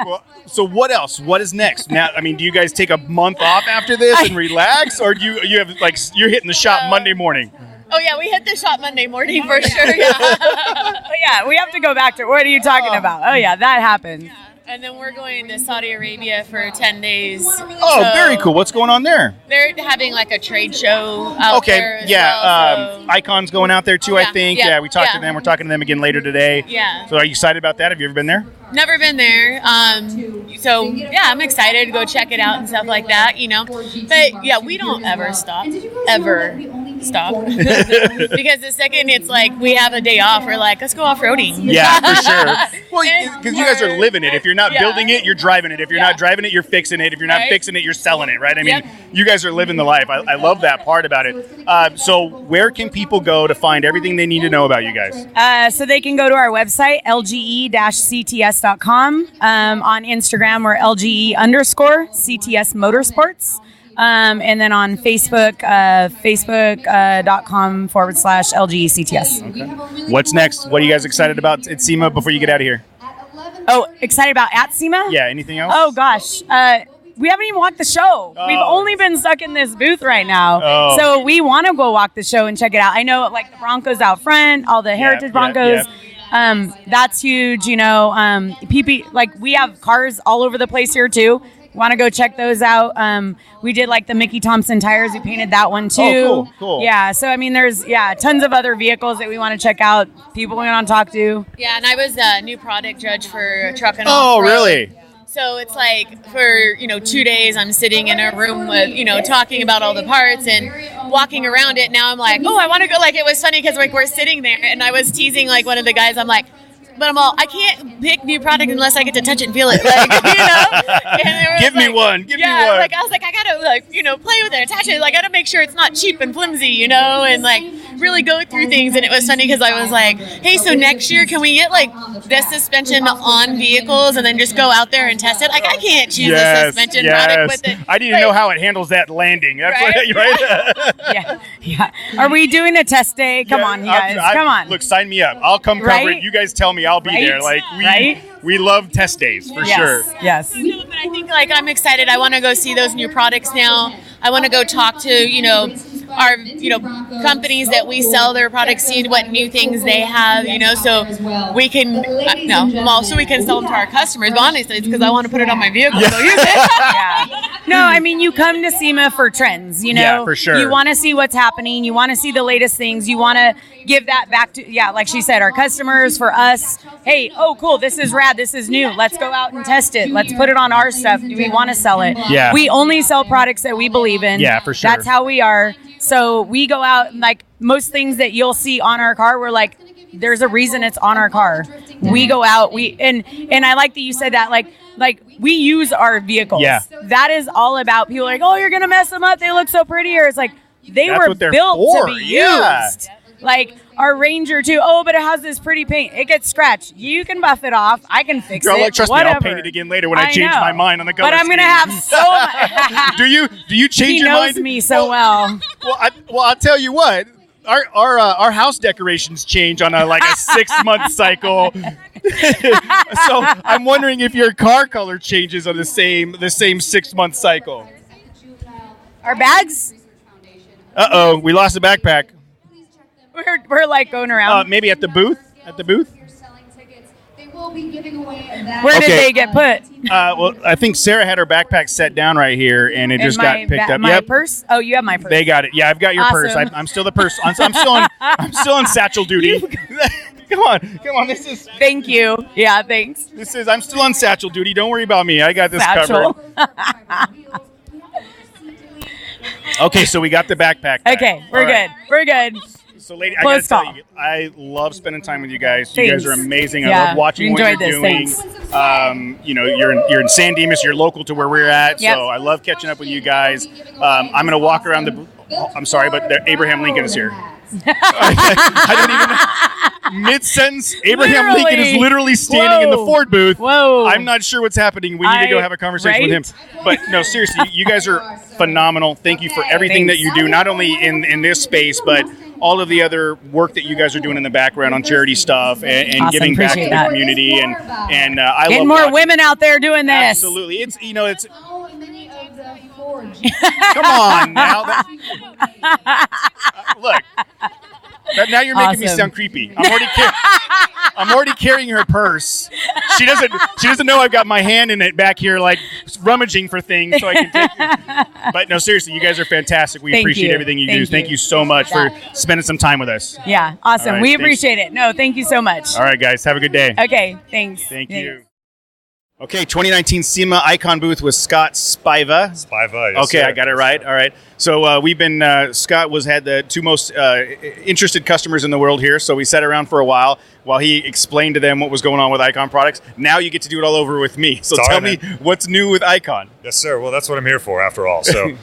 well, so what else? What is next? Now, I mean, do you guys take a month off after this and relax? Or do you have, like, you're hitting the shop Monday morning? Oh, yeah, we hit the shop Monday morning for sure, yeah. We have to go back to, what are you talking about? Oh, yeah, that happens. Yeah. And then we're going to Saudi Arabia for 10 days. Oh, so very cool. What's going on there? They're having like a trade show out there as well, so. Icon's going out there too, I think. Yeah, we talked to them. We're talking to them again later today. Yeah. So are you excited about that? Have you ever been there? Never been there. So, yeah, I'm excited to go check it out and stuff like that, you know. But, yeah, we don't ever stop. Ever stop. Because the second it's like we have a day off, we're like, let's go off-roading. Yeah, for sure. Well, because you guys are living it. If you're not building it, you're driving it. If you're not driving it, you're fixing it. If you're not fixing it, you're selling it, right? I mean, you guys are living the life. I love that part about it. So where can people go to find everything they need to know about you guys? So they can go to our website, LGE-CTS.com. On Instagram, we're LGE_CTS Motorsports. And then on Facebook, facebook.com/LGE-CTS. Okay. What's next? What are you guys excited about at SEMA before you get out of here? Oh, excited about at SEMA? Yeah, anything else? Oh, gosh. We haven't even walked the show. We've only been stuck in this booth right now. So we want to go walk the show and check it out. I know, like, the Broncos out front, all the Heritage Broncos. That's huge. PP, like we have cars all over the place here too. Want to go check those out. We did like the Mickey Thompson tires. We painted that one too. Oh, cool. Yeah. So, I mean, there's, tons of other vehicles that we want to check out. People we want to talk to. Yeah, and I was a new product judge for Truck and Oh, Off-Road. really? So it's like for, 2 days I'm sitting in a room with, talking about all the parts and walking around it. Now I'm like, oh, I want to go. Like, it was funny because like we're sitting there and I was teasing like one of the guys. I'm like, but I'm all, I can't pick new product unless I get to touch it and feel it. Like, And Give me one. Give me one. Like I was like, I gotta play with it, attach it. Like I gotta make sure it's not cheap and flimsy, and like really go through things. And it was funny because I was like, hey, so next year can we get like this suspension on vehicles and then just go out there and test it? Like I can't choose a suspension product with it. I didn't know how it handles that landing. That's right. Yeah. Are we doing a test day? Come on, you guys. Come on. Look, sign me up. I'll come cover it. You guys tell me, I'll be there. Like we love test days for sure. Yes. But I think like I'm excited. I want to go see those new products now. I want to go talk to our companies that we sell their products, see what new things they have, so we can so we can sell them to our customers. But honestly, it's because I want to put it on my vehicle. So use it. No, I mean, you come to SEMA for trends, Yeah, for sure. You want to see what's happening. You want to see the latest things. You want to give that back to, like she said, our customers, for us. Hey, oh, cool. This is rad. This is new. Let's go out and test it. Let's put it on our stuff. Do we want to sell it? Yeah. We only sell products that we believe in. Yeah, for sure. That's how we are. So we go out and like most things that you'll see on our car, we're like, there's a reason it's on our car. We go out, and I like that you said that, like we use our vehicles. Yeah. That is all about people like, oh, you're going to mess them up. They look so pretty. Or it's like, they That's were what they're built for. to be Yeah. used. Like our Ranger too. Oh, but it has this pretty paint. It gets scratched. You can buff it off. I can fix it. Trust me, Whatever. I'll paint it again later when I change know. my mind on the color But I'm going to have so much. Do you change He your knows mind? me so well. Well, I'll tell you what. Our house decorations change on a 6-month cycle. So I'm wondering if your car color changes on the same 6-month cycle. Our bags, We lost a backpack. we're like going around. Maybe at the booth. Where did they get put? Well, I think Sarah had her backpack set down right here, and it just got picked up. My purse? Oh, you have my purse. They got it. Yeah, I've got your purse. Awesome. I'm still the purse. I'm still on satchel duty. Come on. This is. Thank you. Yeah, thanks. I'm still on satchel duty. Don't worry about me. I got this Satchel. covered. Okay, so we got the backpack back. Okay, we're All right. good. We're good. So, lady, I gotta Close tell call. you, I love spending time with you guys. Thanks. You guys are amazing. I Yeah, love watching we what enjoyed you're this. doing. Thanks. You're in San Dimas. You're local to where we're at. Yep. So I love catching up with you guys. I'm gonna walk around the. I'm sorry, but Abraham Lincoln is here. I don't even. Mid-sentence, Abraham Lincoln is literally standing in the Ford booth. Whoa. I'm not sure what's happening. We need to go have a conversation with him. But no, seriously, you guys are phenomenal. Thank you for everything that you do, not only in this space, but all of the other work that you guys are doing in the background on charity stuff and Awesome. giving back to Appreciate the that. community. And I love Getting more watching- women out there doing this. Absolutely. It's come on now. Look. Now you're making me Awesome. sound creepy. I'm already carrying her purse. She doesn't know I've got my hand in it back here, like rummaging for things so I can take it. But no, seriously, you guys are fantastic. We Thank appreciate you. everything you do. Thank Thank you. you so much for spending some time with us. Yeah, awesome. All right, We thanks. appreciate it. No, thank you so much. All right, guys, have a good day. Okay, thanks. Thank you. Okay, 2019 SEMA Icon booth with Scott Spiva. Yes, Okay, sir. I got it right. All right. So we've been, Scott had the two most interested customers in the world here. So we sat around for a while he explained to them what was going on with Icon products. Now you get to do it all over with me. So It's all tell right, me what's new with Icon. Yes, sir. Well, that's what I'm here for, after all. So,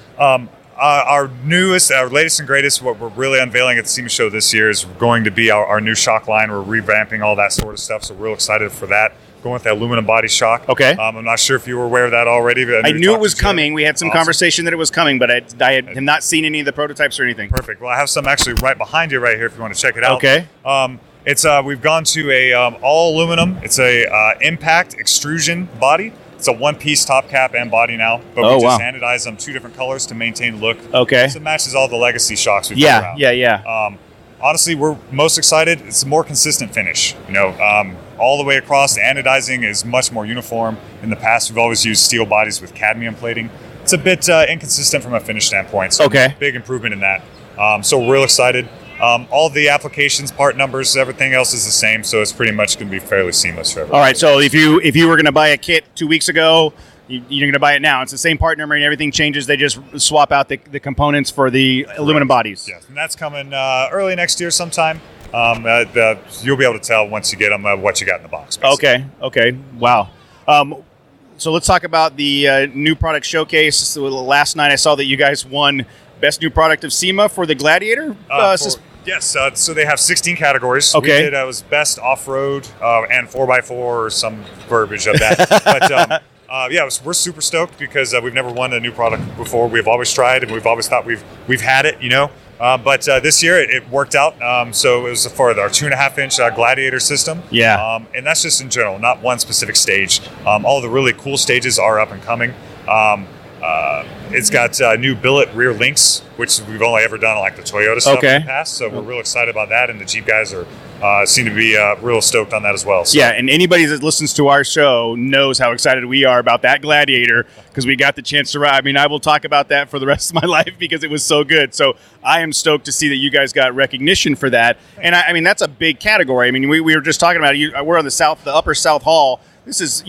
our latest and greatest, what we're really unveiling at the SEMA show this year is going to be our new shock line. We're revamping all that sort of stuff. So, we're real excited for that. Going with the aluminum body shock. Okay. I'm not sure if you were aware of that already. But I knew it was talked to coming. We had some Awesome. conversation that it was coming, but I had not seen any of the prototypes or anything. Perfect. Well, I have some actually right behind you right here if you want to check it out. Okay. It's we've gone to a all aluminum. It's a impact extrusion body. It's a one-piece top cap and body now, but we just anodized them two different colors to maintain look. Okay. So it matches all the legacy shocks we've got around. Yeah. honestly, we're most excited. It's a more consistent finish. All the way across, the anodizing is much more uniform. In the past, we've always used steel bodies with cadmium plating. It's a bit inconsistent from a finish standpoint. So big improvement in that. So we're real excited. All the applications, part numbers, everything else is the same. So it's pretty much going to be fairly seamless for everyone. All right. So if you were going to buy a kit 2 weeks ago, you're going to buy it now. It's the same part number and everything changes. They just swap out the components for the aluminum bodies. Yes, and that's coming early next year sometime. You'll be able to tell once you get them what you got in the box. Basically. Okay. Wow. So let's talk about the new product showcase. So last night I saw that you guys won Best New Product of SEMA for the Gladiator. Yes, so they have 16 categories. Okay. We did, was Best Off-Road and 4x4 or some verbiage of that. But we're super stoked because we've never won a new product before. We've always tried and we've always thought we've had it, But this year it worked out. So it was for our 2.5-inch Gladiator system. Yeah. And that's just in general, not one specific stage. All the really cool stages are up and coming. It's got new billet rear links, which we've only ever done like the Toyota stuff in the past. So we're real excited about that. And the Jeep guys seem to be real stoked on that as well. So. Yeah, and anybody that listens to our show knows how excited we are about that Gladiator because we got the chance to ride. I mean, I will talk about that for the rest of my life because it was so good. So I am stoked to see that you guys got recognition for that. And I mean, that's a big category. I mean, we were just talking about it. We're on the upper South Hall. This is,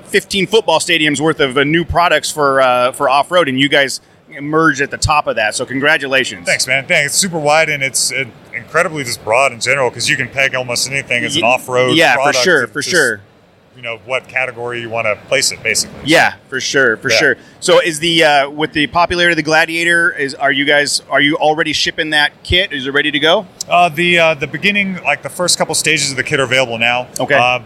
15 football stadiums worth of new products for off-road, and you guys emerged at the top of that. So congratulations. Thanks, man. It's super wide, and it's incredibly just broad in general because you can peg almost anything as an off-road product. For sure. What category you want to place it, basically. Yeah, for sure. So is the with the popularity of the Gladiator, are you already shipping that kit? Is it ready to go? The beginning, like the first couple stages of the kit are available now. Okay.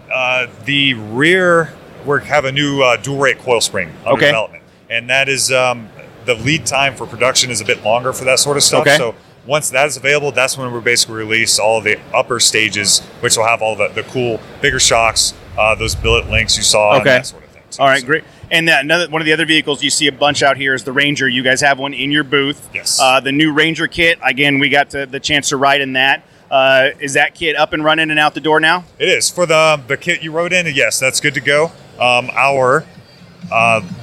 The rear, we have a new dual rate coil spring under development, and that is the lead time for production is a bit longer for that sort of stuff. Okay. So once that is available, that's when we basically release all of the upper stages, which will have all the cool bigger shocks, those billet links you saw, and that sort of thing. All right, great. And another one of the other vehicles you see a bunch out here is the Ranger. You guys have one in your booth. Yes. The new Ranger kit. Again, we got the chance to ride in that. Is that kit up and running and out the door now? It is. For the kit you rode in, yes, that's good to go. Our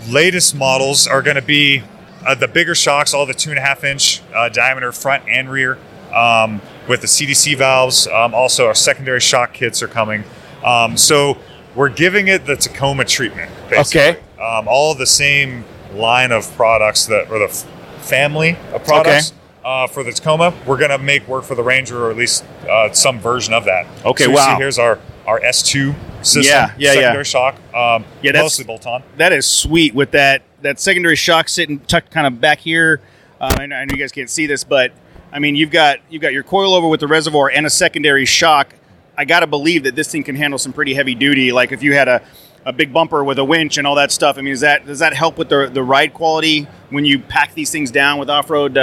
latest models are going to be the bigger shocks, all the 2.5-inch diameter front and rear with the CDC valves. Also, our secondary shock kits are coming. So we're giving it the Tacoma treatment, basically. Okay. All the same line of products or the family of products. For the Tacoma, we're going to make work for the Ranger, or at least some version of that. Okay, so wow. See, here's our S2 system, secondary shock, mostly bolt-on. That is sweet with that secondary shock sitting tucked kind of back here. I know you guys can't see this, but I mean, you've got your coilover with the reservoir and a secondary shock. I got to believe that this thing can handle some pretty heavy duty. Like if you had a big bumper with a winch and all that stuff. I mean, does that help with the ride quality when you pack these things down with off-road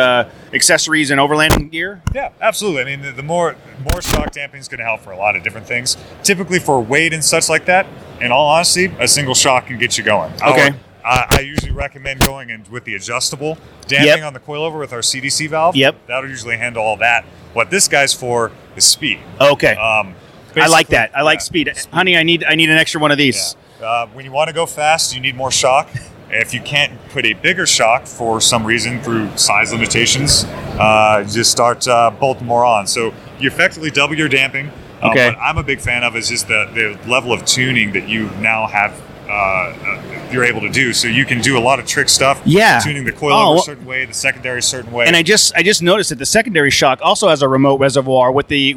accessories and overlanding gear? Yeah, absolutely. I mean, the more shock damping is going to help for a lot of different things. Typically for weight and such like that, in all honesty, a single shock can get you going. Okay. I usually recommend going in with the adjustable damping on the coilover with our CDC valve. Yep. That'll usually handle all that. What this guy's for is speed. Okay. I like that. I like speed. Honey, I need an extra one of these. Yeah. When you want to go fast, you need more shock. If you can't put a bigger shock for some reason through size limitations, just start bolting more on. So you effectively double your damping. What I'm a big fan of is just the level of tuning that you now have. You're able to do, so you can do a lot of trick stuff. Yeah, tuning the coilover a certain way, the secondary a certain way. And I just noticed that the secondary shock also has a remote reservoir with the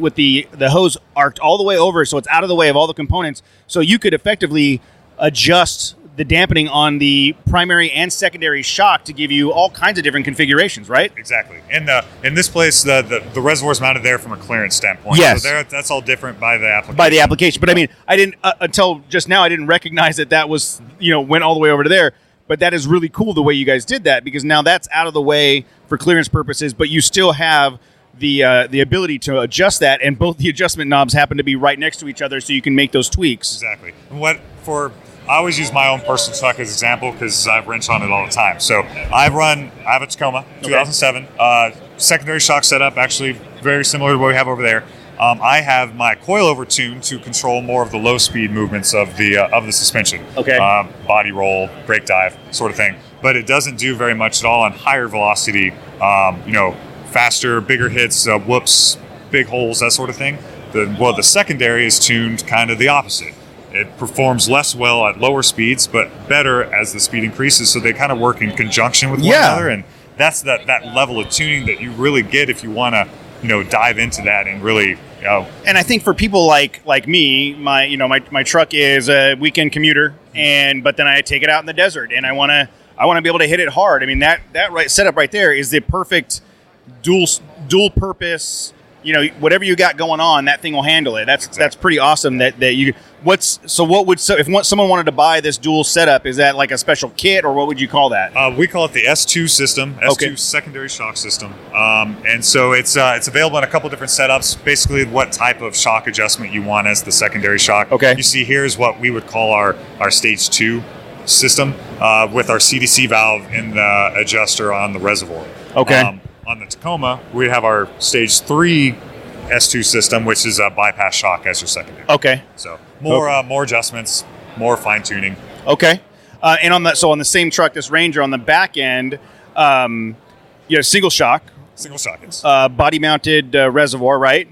hose arced all the way over, so it's out of the way of all the components. So you could effectively adjust the dampening on the primary and secondary shock to give you all kinds of different configurations, right? Exactly. And in this place, the reservoir is mounted there from a clearance standpoint. Yes. So that's all different by the application. By the application. But I mean, I didn't, until just now, I didn't recognize that was, went all the way over to there. But that is really cool the way you guys did that, because now that's out of the way for clearance purposes, but you still have the ability to adjust that, and both the adjustment knobs happen to be right next to each other, so you can make those tweaks. Exactly. And I always use my own personal truck as an example because I wrench on it all the time. So I have a Tacoma, 2007, secondary shock setup, actually very similar to what we have over there. I have my coilover tuned to control more of the low speed movements of the suspension. Okay. Body roll, brake dive, sort of thing. But it doesn't do very much at all on higher velocity, faster, bigger hits, whoops, big holes, that sort of thing. The secondary is tuned kind of the opposite. It performs less well at lower speeds, but better as the speed increases. So they kind of work in conjunction with one another, and that's that level of tuning that you really get if you want to, dive into that and really. And I think for people like me, my truck is a weekend commuter, but then I take it out in the desert, and I want to be able to hit it hard. I mean that setup right there is the perfect dual purpose. Whatever you got going on, that thing will handle it. That's pretty awesome. If someone wanted to buy this dual setup, is that like a special kit, or what would you call that? We call it the S2 system, S2 secondary shock system, and so it's available in a couple different setups. Basically, what type of shock adjustment you want as the secondary shock. Okay. You see here is what we would call our stage 2 system with our CDC valve in the adjuster on the reservoir. Okay. On the Tacoma, we have our stage 3 S2 system, which is a bypass shock as your secondary. Okay. So more adjustments, more fine tuning. Okay. And on the same truck, this Ranger, on the back end, single shock. Single shock. It's body mounted reservoir, right?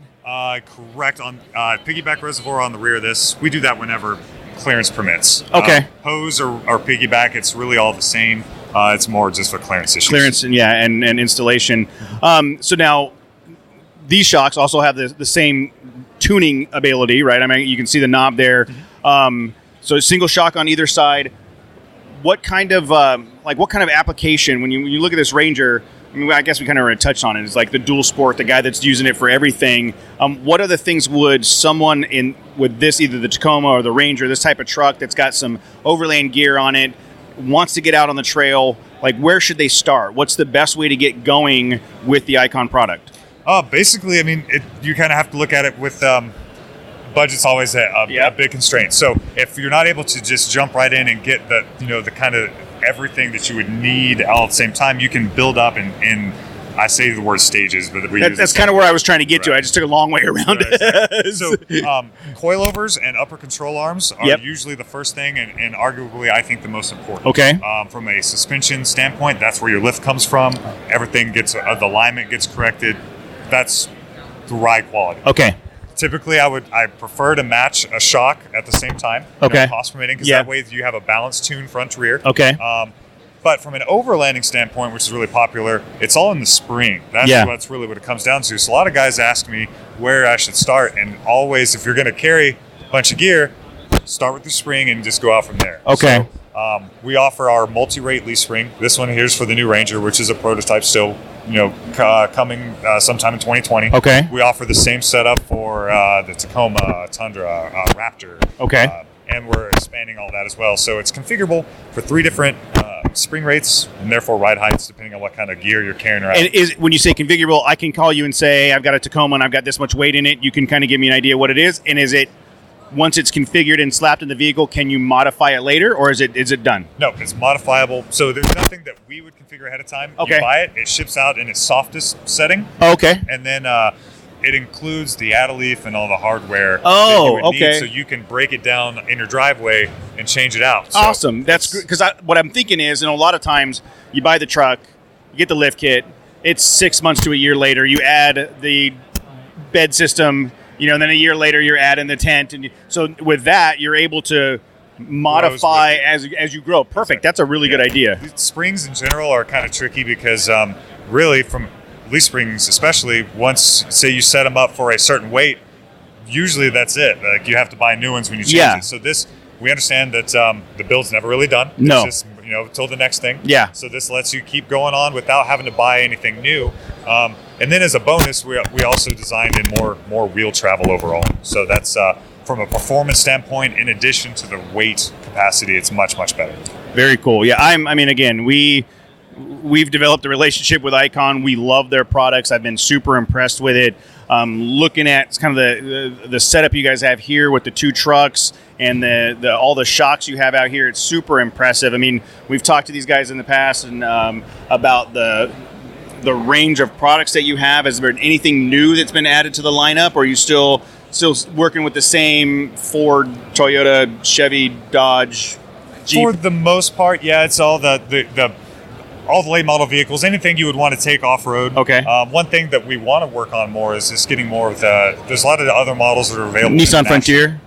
correct. On piggyback reservoir on the rear of this, we do that whenever clearance permits. Okay. Hose or piggyback, it's really all the same. It's more just for clearance issues. Clearance, and installation. So now, these shocks also have the same tuning ability, right? I mean, you can see the knob there. So a single shock on either side. What kind of application when you look at this Ranger? I mean, I guess we kind of already touched on it. It's like the dual sport, the guy that's using it for everything. What other things would someone with this, either the Tacoma or the Ranger, this type of truck that's got some overland gear on it, wants to get out on the trail, like where should they start? What's the best way to get going with the Icon product? Basically, I mean, you kind of have to look at it with budget's always a big constraint. So if you're not able to just jump right in and get the kind of everything that you would need all at the same time, you can build up in I say the word stages, but that's kind of where I was trying to get to. I just took a long way around it. So coilovers and upper control arms are usually the first thing, and arguably I think the most important. Okay. From a suspension standpoint, that's where your lift comes from. Everything gets the alignment gets corrected. That's the ride quality. Okay. Typically, I prefer to match a shock at the same time. Okay. Cost permitting, because that way you have a balanced tune front to rear. Okay. But from an overlanding standpoint, which is really popular, it's all in the spring. That's really what it comes down to. So a lot of guys ask me where I should start, and always, if you're going to carry a bunch of gear, start with the spring and just go out from there. Okay. So, we offer our multi-rate leaf spring. This one here's for the new Ranger, which is a prototype still, coming sometime in 2020. Okay. We offer the same setup for the Tacoma, Tundra, Raptor. Okay. And we're expanding all that as well. So it's configurable for 3 different spring rates and therefore ride heights, depending on what kind of gear you're carrying around. And when you say configurable, I can call you and say, I've got a Tacoma and I've got this much weight in it. You can kind of give me an idea what it is. And is it, once it's configured and slapped in the vehicle, can you modify it later, or is it done? No, it's modifiable. So there's nothing that we would configure ahead of time. Okay. You buy it, it ships out in its softest setting. Okay. And then it includes the Adaleaf and all the hardware that you would okay. need, so you can break it down in your driveway and change it out. So awesome. That's good, because what I'm thinking is, a lot of times you buy the truck, you get the lift kit, it's 6 months to a year later, you add the bed system, and then a year later you're adding the tent, and so with that you're able to modify as you grow. Perfect. That's a really good idea. Springs in general are kind of tricky because really from leaf springs, especially, once say you set them up for a certain weight, usually that's it. Like you have to buy new ones when you change it. So this, we understand that the build's never really done. No. It's just till the next thing. Yeah. So this lets you keep going on without having to buy anything new. And then as a bonus, we also designed in more wheel travel overall. So that's from a performance standpoint, in addition to the weight capacity, it's much, much better. Very cool. Yeah, again, we've developed a relationship with Icon. We love their products. I've been super impressed with it. Looking at kind of the setup you guys have here with the 2 trucks and the all the shocks you have out here, it's super impressive. I mean, we've talked to these guys in the past and about the range of products that you have? Has there been anything new that's been added to the lineup, or are you still working with the same Ford, Toyota, Chevy, Dodge, Jeep? For the most part, yeah, it's all the all the late model vehicles, anything you would want to take off road. Okay. One thing that we want to work on more is just getting more of the. There's a lot of the other models that are available. Nissan Frontier.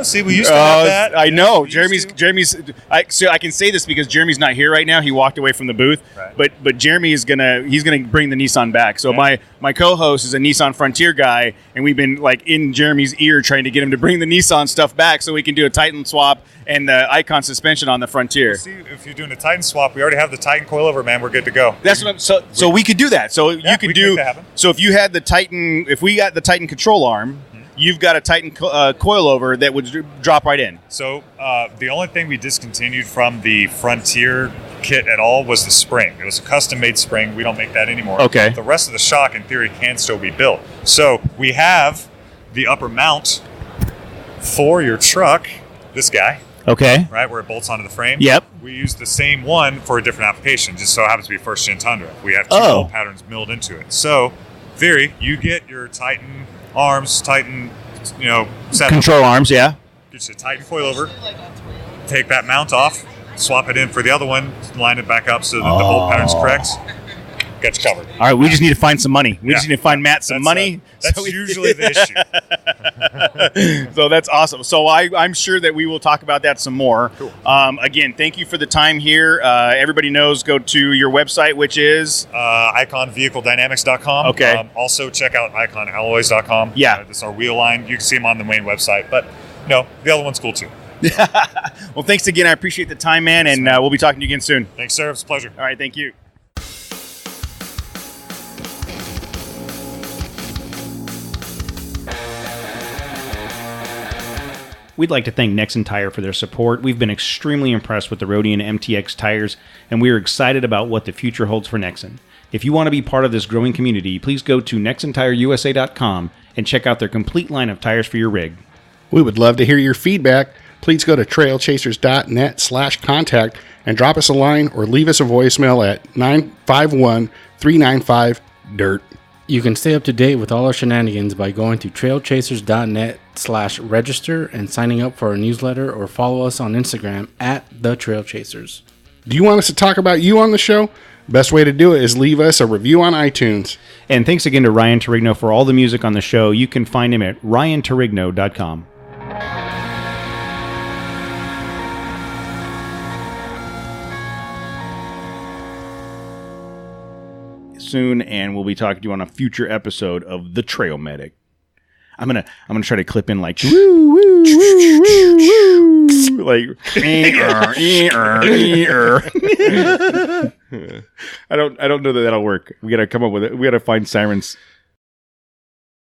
See, we used to have that. I know. Yeah, Jeremy's. I can say this because Jeremy's not here right now. He walked away from the booth. Right. But Jeremy is gonna bring the Nissan back. So my co-host is a Nissan Frontier guy, and we've been like in Jeremy's ear trying to get him to bring the Nissan stuff back so we can do a Titan swap and the Icon suspension on the Frontier. See, if you're doing a Titan swap, we already have the Titan coilover, man. We're good to go. That's what I'm. So we could do that. So you could we can do. make that happen. So if you had the Titan, if we got the Titan control arm. You've got a Titan coilover that would drop right in. So the only thing we discontinued from the Frontier kit at all was the spring. It was a custom-made spring. We don't make that anymore. Okay. The rest of the shock, in theory, can still be built. So we have the upper mount for your truck, this guy, Okay. right, where it bolts onto the frame. Yep. We use the same one for a different application, just so it happens to be first-gen Tundra. We have two Oh. bolt patterns milled into it. So, in theory, you get your Titan arms, Titan, setup. Control arms, yeah. Get you a Titan coilover, take that mount off, swap it in for the other one, line it back up so that the bolt pattern's correct. Got you covered. All right, we just need to find some money. We just need to find Matt some money. That's usually the issue. So that's awesome. So I'm sure that we will talk about that some more. Cool. Again, thank you for the time here. Everybody knows, go to your website, which is iconvehicledynamics.com. Okay. Also check out iconalloys.com. Yeah. That's our wheel line. You can see them on the main website. But no, the other one's cool too. Well, thanks again. I appreciate the time, man, and we'll be talking to you again soon. Thanks, sir. It's a pleasure. All right, thank you. We'd like to thank Nexen Tire for their support. We've been extremely impressed with the Roadian MTX tires, and we are excited about what the future holds for Nexen. If you want to be part of this growing community, please go to nexentireusa.com and check out their complete line of tires for your rig. We would love to hear your feedback. Please go to trailchasers.net/contact and drop us a line or leave us a voicemail at 951-395-DIRT. You can stay up to date with all our shenanigans by going to trailchasers.net/register and signing up for our newsletter, or follow us on Instagram at The Trailchasers. Do you want us to talk about you on the show? Best way to do it is leave us a review on iTunes. And thanks again to Ryan Torigno for all the music on the show. You can find him at ryantorigno.com. Soon, and we'll be talking to you on a future episode of The Trail Medic. I'm gonna try to clip in like like I don't know that that'll work. We gotta come up with it. We gotta find sirens.